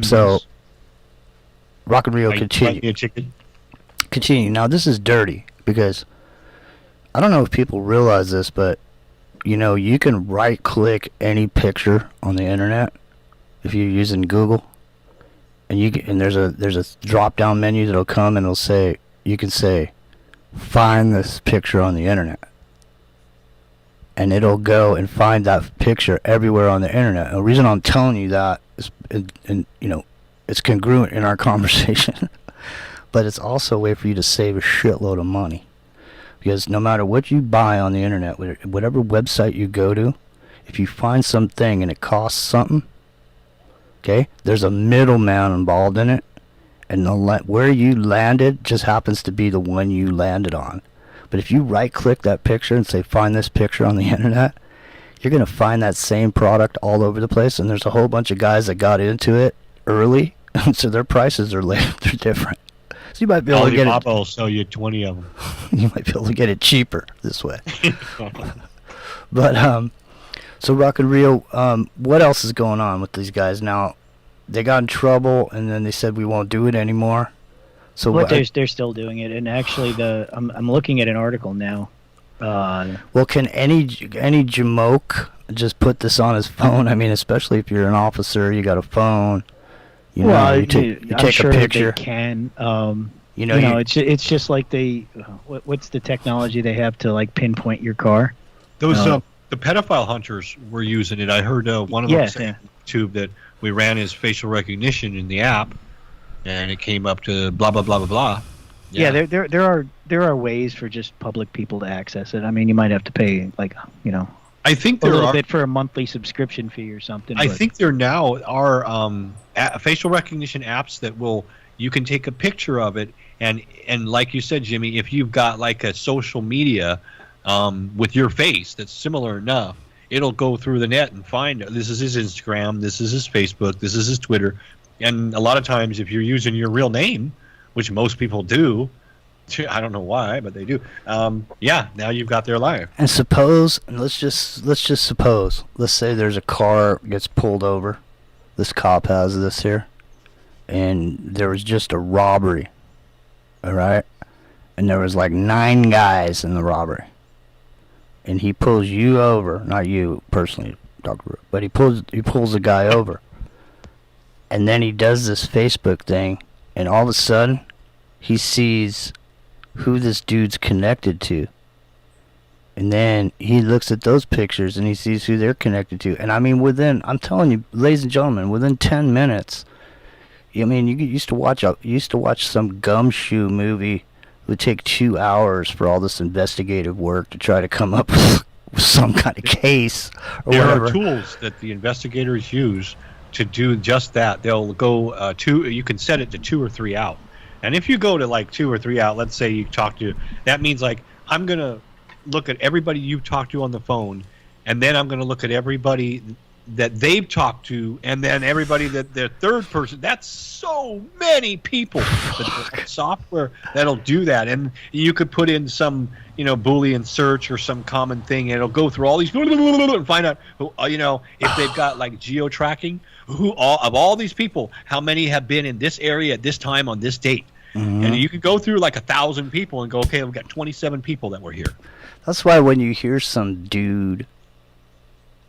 So, Rockin Rio, continue. Continue. Now, this is dirty because I don't know if people realize this, but you can right-click any picture on the internet if you're using Google, and there's a drop-down menu that'll come and you can say, find this picture on the internet, and it'll go and find that picture everywhere on the internet. And the reason I'm telling you that is, it's congruent in our conversation, but it's also a way for you to save a shitload of money. Because no matter what you buy on the internet, whatever website you go to, if you find something and it costs something, okay, there's a middleman involved in it, and where you landed just happens to be the one you landed on. But if you right-click that picture and say, find this picture on the internet, you're going to find that same product all over the place, and there's a whole bunch of guys that got into it early, so their prices are they're different. So you might be able to get it. will sell you 20 of them. You might be able to get it cheaper this way. But so Rockin Rio, what else is going on with these guys now? They got in trouble, and then they said we won't do it anymore. So they're still doing it, and actually, I'm looking at an article now. Well, can any jamoke just put this on his phone? I mean, especially if you're an officer, you got a phone. You take sure a picture. That they can. It's just like what's the technology they have to like pinpoint your car? Those the pedophile hunters were using it. I heard one of them say on YouTube that we ran his facial recognition in the app, and it came up to blah blah blah blah blah. Yeah, there are ways for just public people to access it. I mean, you might have to pay I think a little bit for a monthly subscription fee or something. I think there now are facial recognition apps that you can take a picture of it, and like you said, Jimmy, if you've got like a social media with your face that's similar enough, it'll go through the net and find this is his Instagram, this is his Facebook, this is his Twitter. And a lot of times if you're using your real name, which most people do, I don't know why, but they do. Now you've got their life. And suppose, and let's just suppose, let's say there's a car gets pulled over. This cop has this here, and there was just a robbery. All right, and there was like 9 guys in the robbery, and he pulls you over, not you personally, Dr. but he pulls the guy over, and then he does this Facebook thing, and all of a sudden, he sees who this dude's connected to. And then he looks at those pictures and he sees who they're connected to. And I mean, I'm telling you, ladies and gentlemen, within 10 minutes, I mean, you used to watch some gumshoe movie. It would take 2 hours for all this investigative work to try to come up with some kind of case or there whatever. Are tools that the investigators use to do just that. They'll go you can set it to 2 or 3 out. And if you go to like 2 or 3 out, let's say you talk to, that means like I'm going to look at everybody you've talked to on the phone, and then I'm going to look at everybody that they've talked to, and then everybody that their third person. That's so many people. The software that'll do that, and you could put in some, Boolean search or some common thing, and it'll go through all these and find out who, if they've got like geo tracking, of all these people, how many have been in this area at this time on this date. Mm-hmm. And you could go through like 1,000 people and go, okay, we've got 27 people that were here. That's why when you hear some dude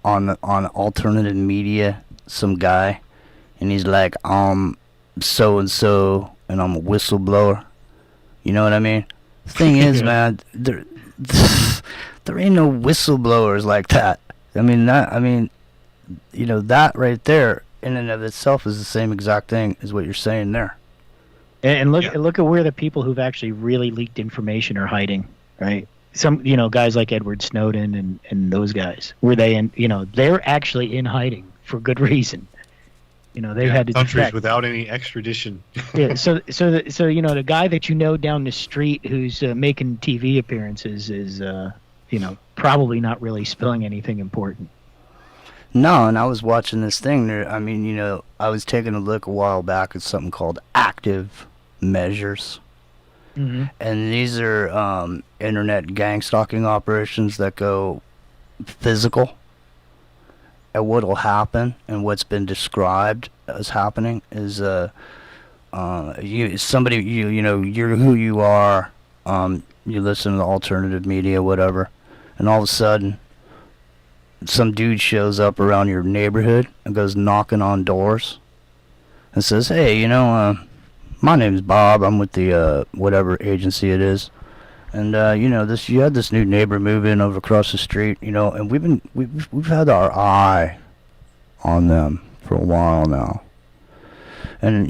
on alternative media, some guy, and he's like, so and so, and I'm a whistleblower. You know what I mean? The thing is, man, there ain't no whistleblowers like that. That right there, in and of itself, is the same exact thing as what you're saying there. And look at where the people who've actually really leaked information are hiding, right? Some, guys like Edward Snowden and those guys, where they're actually in hiding for good reason. They've had to countries defect. without any extradition. Yeah, so the guy that down the street who's making TV appearances is probably not really spilling anything important. No, and I was watching this thing there. I mean, I was taking a look a while back at something called active measures. Mm-hmm. And these are internet gang stalking operations that go physical. And what'll happen, and what's been described as happening, is you're who you are. You listen to the alternative media, whatever, and all of a sudden, some dude shows up around your neighborhood and goes knocking on doors and says, "Hey, my name's Bob. I'm with the whatever agency it is, and you had this new neighbor move in over across the street, and we've had our eye on them for a while now, and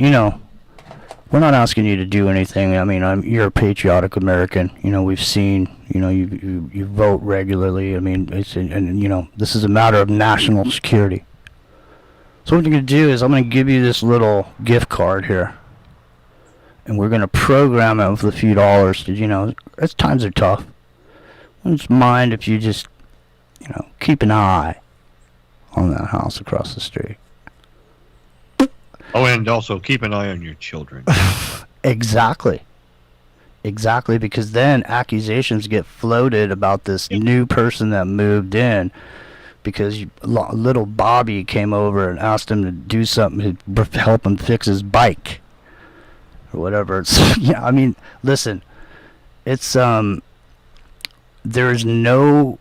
we're not asking you to do anything. I mean, you're a patriotic American. We've seen, you vote regularly. I mean, this is a matter of national security. So what I'm going to do is I'm going to give you this little gift card here. And we're going to program it with a few dollars. As times are tough. I don't mind if you just, keep an eye on that house across the street. Oh, and also keep an eye on your children. Exactly, because then accusations get floated about this new person that moved in because little Bobby came over and asked him to do something to help him fix his bike or whatever. Listen, it's there's no,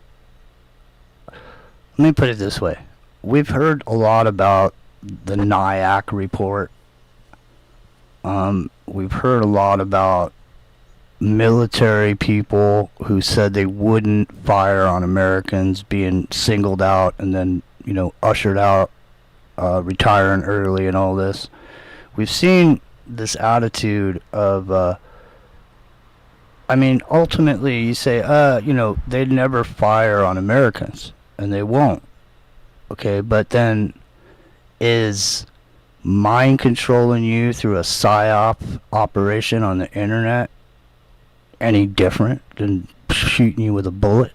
let me put it this way. We've heard a lot about the NIAC report. We've heard a lot about military people who said they wouldn't fire on Americans being singled out and then, ushered out, retiring early and all this. We've seen this attitude of, ultimately you say, they'd never fire on Americans, and they won't. Okay, but then is mind controlling you through a PSYOP operation on the internet any different than shooting you with a bullet.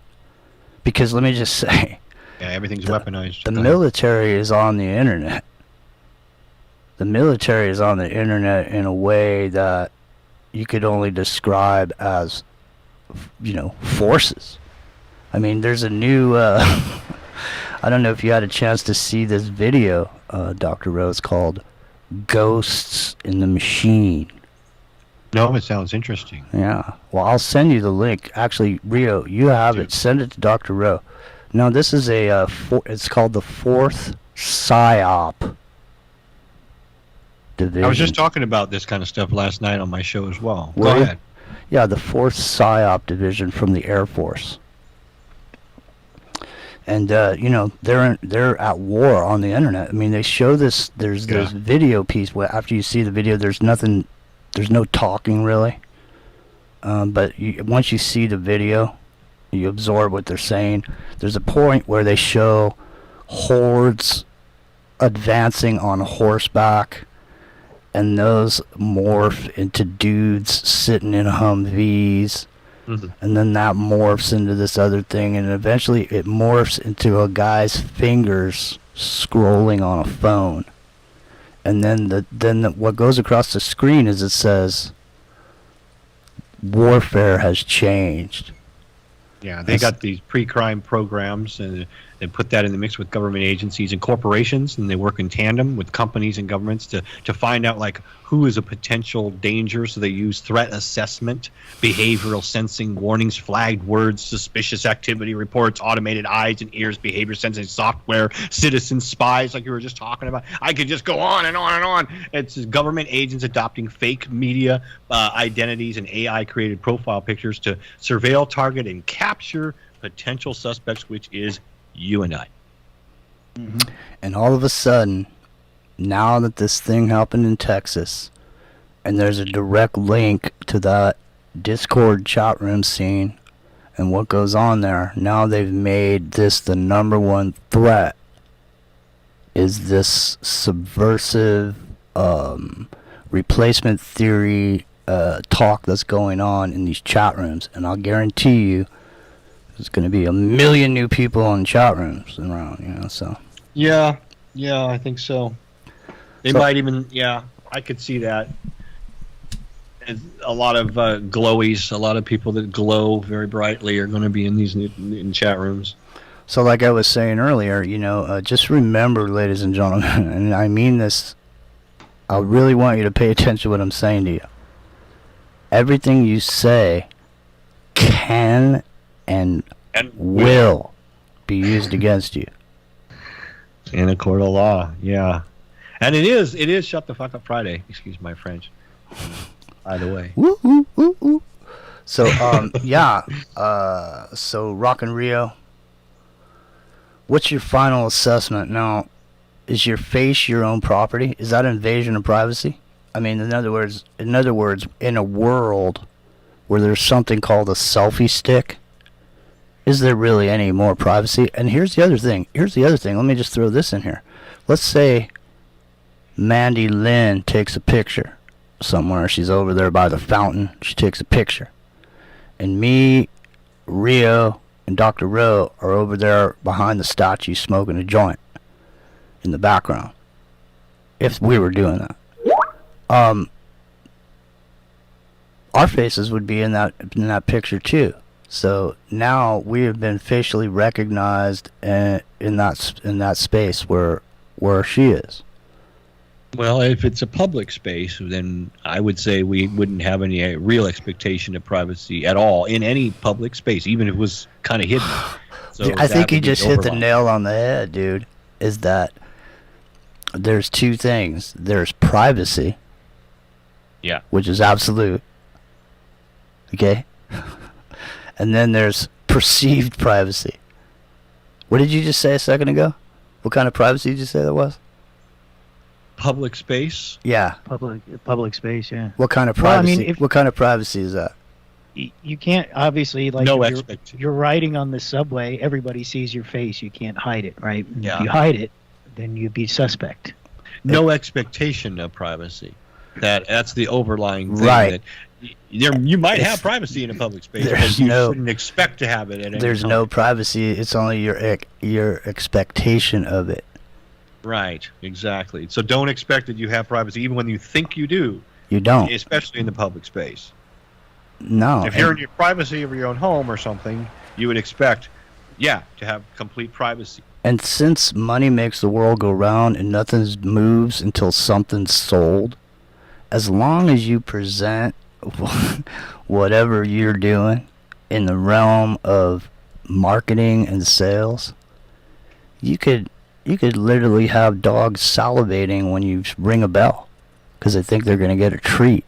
Because let me just say, Yeah, everything's weaponized. the Go ahead. military is on the internet. The military is on the internet in a way that you could only describe as, forces. I mean, there's a new, I don't know if you had a chance to see this video, Dr. Rose, called Ghosts in the Machine. No, it sounds interesting. Yeah. Well, I'll send you the link. Actually, Rio, you have it. Send it to Dr. Rowe. Now, this is it's called the 4th PSYOP Division. I was just talking about this kind of stuff last night on my show as well. Go Were you? ahead. Yeah, the 4th PSYOP Division from the Air Force. And they're at war on the internet. I mean, they show this. There's this video piece where after you see the video, there's no talking really. But once you see the video, you absorb what they're saying. There's a point where they show hordes advancing on horseback, and those morph into dudes sitting in Humvees. Mm-hmm. And then that morphs into this other thing, and eventually it morphs into a guy's fingers scrolling on a phone. And then what goes across the screen is it says, "Warfare has changed." Yeah, they got these pre-crime programs, and they put that in the mix with government agencies and corporations, and they work in tandem with companies and governments to find out like who is a potential danger. So they use threat assessment, behavioral sensing, warnings, flagged words, suspicious activity reports, automated eyes and ears, behavior sensing software, citizen spies, like you were just talking about. I could just go on and on and on. It's government agents adopting fake media identities and AI-created profile pictures to surveil, target, and capture potential suspects, which is you and I. Mm-hmm. And all of a sudden, now that this thing happened in Texas, and there's a direct link to that Discord chat room scene and what goes on there, now they've made this the number one threat, is this subversive replacement theory talk that's going on in these chat rooms. And I'll guarantee you there's going to be 1 million new people in chat rooms around, so. Yeah, I think so. They might even, I could see that. And a lot of glowies, a lot of people that glow very brightly are going to be in these in chat rooms. So like I was saying earlier, just remember, ladies and gentlemen, and I mean this, I really want you to pay attention to what I'm saying to you. Everything you say can and will be used against you. In a court of law, yeah. And it is Shut the Fuck Up Friday. Excuse my French. By the way. Woo, woo, woo, woo. So, so Rockin Rio, what's your final assessment? Now, is your face your own property? Is that invasion of privacy? I mean, in other words, in a world where there's something called a selfie stick, is there really any more privacy? And here's the other thing. Let me just throw this in here. Let's say Mandy Lynn takes a picture somewhere. She's over there by the fountain. She takes a picture. And me, Rio, and Dr. Rowe are over there behind the statue smoking a joint in the background. If we were doing that. Our faces would be in that picture too. So now we have been facially recognized in that space where she is. Well, if it's a public space, then I would say we wouldn't have any real expectation of privacy at all in any public space, even if it was kind of hidden. So I think you just hit the nail on the head, dude. Is that there's two things. There's privacy. Yeah. Which is absolute. Okay? And then there's perceived privacy. What did you just say a second ago? What kind of privacy did you say that was? Public space? Yeah. Public space, yeah. What kind of privacy? What kind of privacy is that? You can't, obviously, like no you're riding on the subway, everybody sees your face. You can't hide it, right? Yeah. If you hide it, then you'd be suspect. No expectation of privacy. That's the overlying thing. Right. You might have privacy in a public space, but you shouldn't expect to have it at any There's time. no privacy. It's only your expectation of it. Right, exactly. So don't expect that you have privacy, even when you think you do. You don't. Especially in the public space. No. If you're in your privacy of your own home or something, you would expect, to have complete privacy. And since money makes the world go round and nothing moves until something's sold, as long as you present whatever you're doing in the realm of marketing and sales, you could literally have dogs salivating when you ring a bell because they think they're going to get a treat.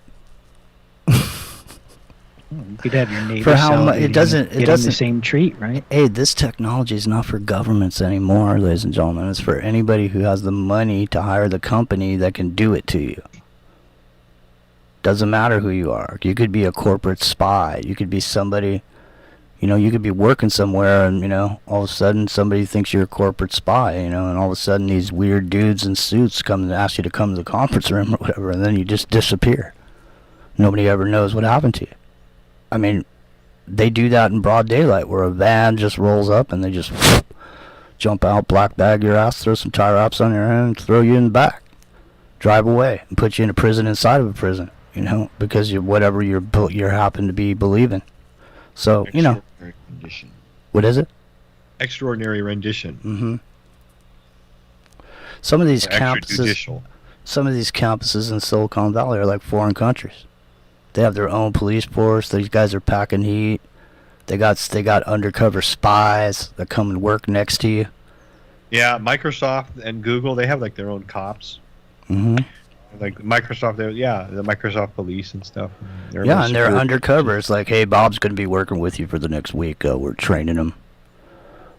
You could have your neighbor For how much it doesn't the same treat, right? Hey, this technology is not for governments anymore, ladies and gentlemen. It's for anybody who has the money to hire the company that can do it to you. Doesn't matter who you are. You could be a corporate spy. You could be somebody, you could be working somewhere and, all of a sudden somebody thinks you're a corporate spy, and all of a sudden these weird dudes in suits come and ask you to come to the conference room or whatever, and then you just disappear. Nobody ever knows what happened to you. I mean, they do that in broad daylight where a van just rolls up and they just jump out, black bag your ass, throw some tie wraps on your hand, throw you in the back, drive away, and put you in a prison inside of a prison, because whatever you're happen to be believing. So, Extraordinary rendition. What is it? Extraordinary rendition. Mm-hmm. Some of these extrajudicial. campuses in Silicon Valley are like foreign countries. They have their own police force. These guys are packing heat. They got undercover spies that come and work next to you. Yeah, Microsoft and Google, they have like their own cops. Mm-hmm. Like Microsoft, the Microsoft police and stuff. And they're undercover. It's like, hey, Bob's going to be working with you for the next week. We're training him.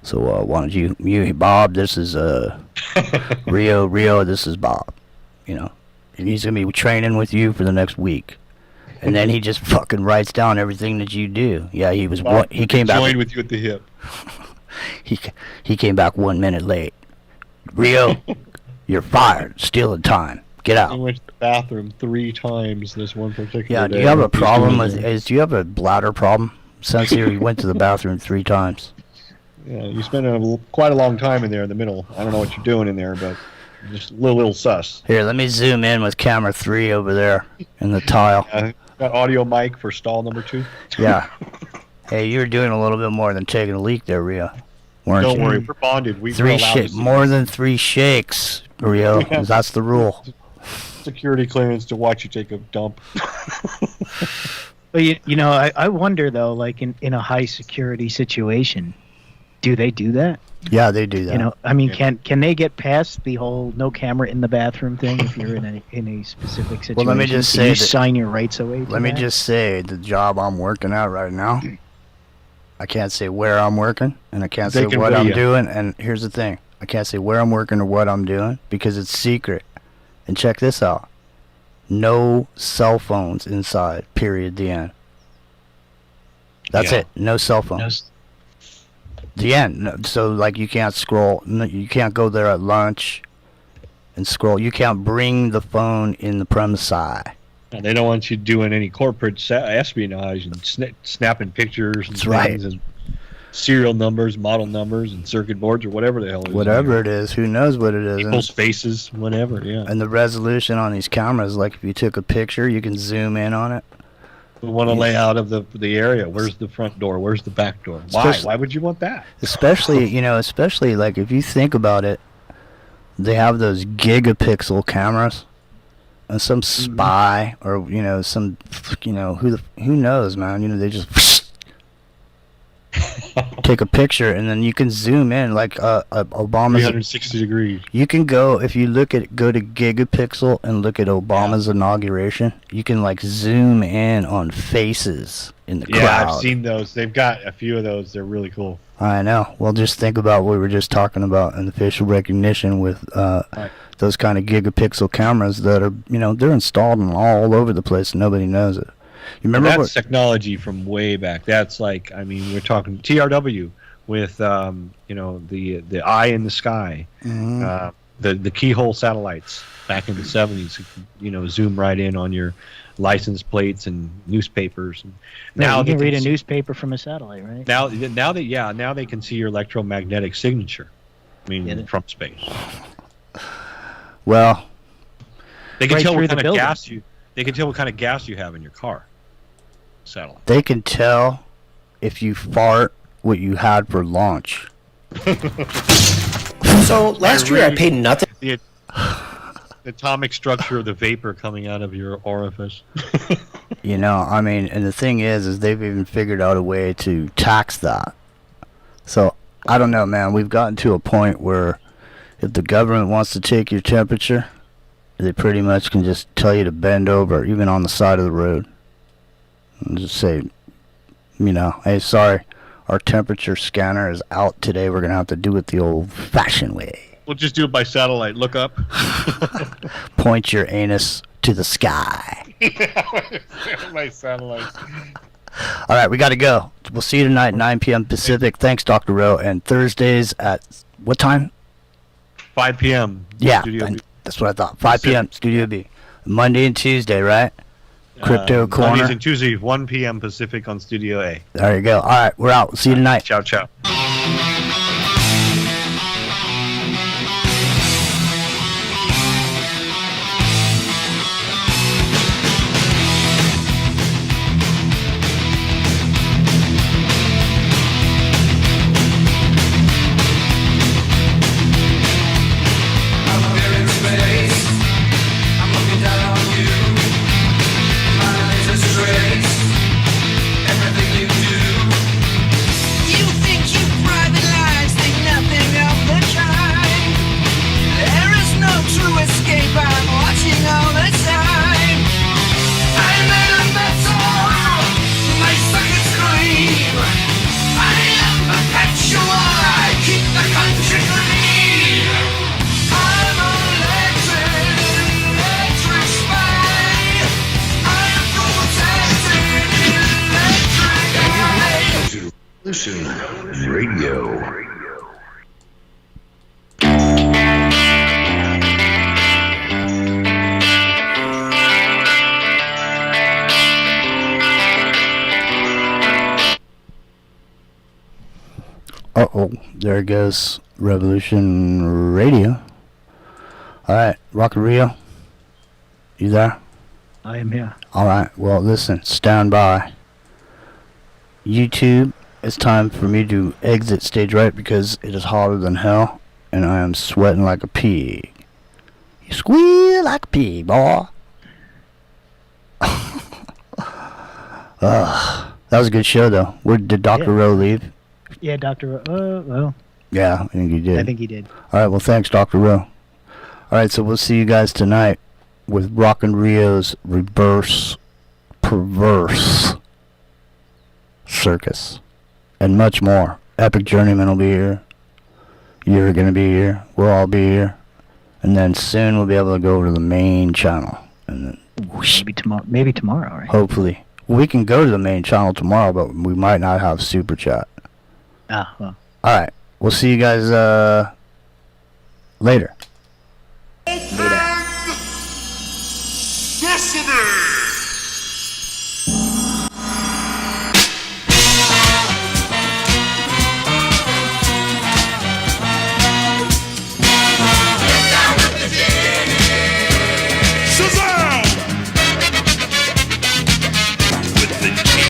So why don't you, Bob? This is Rio. This is Bob. And he's going to be training with you for the next week. And then he just fucking writes down everything that you do. Yeah, he came back. Joined with you at the hip. he came back 1 minute late. Rio, you're fired. Stealing time. Get out. I went to the bathroom 3 times this one particular day. Do you have a problem do you have a bladder problem? Since you went to the bathroom 3 times. Yeah, you spent quite a long time in there in the middle. I don't know what you're doing in there, but just a little sus. Here, let me zoom in with camera 3 over there in the tile. Got audio mic for stall number 2. Yeah. Hey, you were doing a little bit more than taking a leak there, Rio. Weren't Don't you? worry, we're bonded. More than 3 shakes, Rio. That's the rule. Security clearance to watch you take a dump. But I wonder though, like in a high security situation, do they do that? Yeah, they do that. Can they get past the whole no camera in the bathroom thing if you're in a specific situation? Well, let me just say, you sign your rights away. Let me just say, the job I'm working at right now, I can't say where I'm working, and I can't say what I'm doing. And here's the thing: I can't say where I'm working or what I'm doing because it's secret. And check this out: no cell phones inside. Period. The end. That's it. No cell phones. The end. No, so like you can't scroll. You can't go there at lunch and scroll. You can't bring the phone in the premises. And they don't want you doing any corporate espionage and snapping pictures and things and serial numbers, model numbers, and circuit boards or whatever the hell it is. Whatever it is, who knows what it is? People's faces, whatever. Yeah. And the resolution on these cameras, like if you took a picture, you can zoom in on it. We want to lay out of the area. Where's the front door? Where's the back door? Why would you want that? Especially like if you think about it, they have those gigapixel cameras, and some spy or some who knows, man. They just take a picture and then you can zoom in like Obama's 360 degrees. You can go if you go to gigapixel and look at Obama's inauguration. You can like zoom in on faces in the crowd. Yeah, I've seen those. They've got a few of those. They're really cool. I know. Well, just think about what we were just talking about in the facial recognition with those kind of gigapixel cameras that are they're installed all over the place and nobody knows it. You remember that's technology from way back. That's like, we're talking TRW with the eye in the sky. Mm-hmm. the keyhole satellites back in the 70s. You know, zoom right in on your license plates and newspapers. And now you can read a newspaper from a satellite, right? Now they can see your electromagnetic signature. I mean, from space. Well, they can right tell what through kind the of building. gas you. They can tell what kind of gas you have in your car. Satellite. They can tell if you fart what you had for lunch. So last year I paid nothing. The atomic structure of the vapor coming out of your orifice. You know, I mean, and the thing is they've even figured out a way to tax that. So, I don't know, man. We've gotten to a point where if the government wants to take your temperature, they pretty much can just tell you to bend over, even on the side of the road. And just say, you know, hey, sorry, our temperature scanner is out today. We're going to have to do it the old-fashioned way. We'll just do it by satellite. Look up. Point your anus to the sky. By satellite. All right, we got to go. We'll see you tonight, 9 p.m. Pacific. Thanks, Dr. Rowe. And Thursdays at what time? 5 p.m. Yeah, Studio B. that's what I thought. 5 p.m. Studio B. Monday and Tuesday, right? Crypto Corner. Mondays and Tuesdays, 1 p.m. Pacific on Studio A. There you go. All right, we're out. See you tonight. Ciao, ciao. Revolution Radio. Uh-oh, there goes Revolution Radio. All right, Rockin Rio, you there? I am here. All right, well, listen, stand by. YouTube, it's time for me to exit stage right because it is hotter than hell, and I am sweating like a pig. You squeal like a pig, boy. That was a good show, though. Where did Dr. Rowe leave? Yeah, Dr. Well. Yeah, I think he did. I think he did. All right, well, thanks, Dr. Rowe. All right, so we'll see you guys tonight with Rockin Rio's Reverse Perverse Circus and much more. Epic Journeyman will be here. You're going to be here. We'll all be here. And then soon we'll be able to go over to the main channel. And then whoosh, maybe tomorrow, right? hopefully. We can go to the main channel tomorrow, but we might not have Super Chat. Ah, well. All right. We'll see you guys later.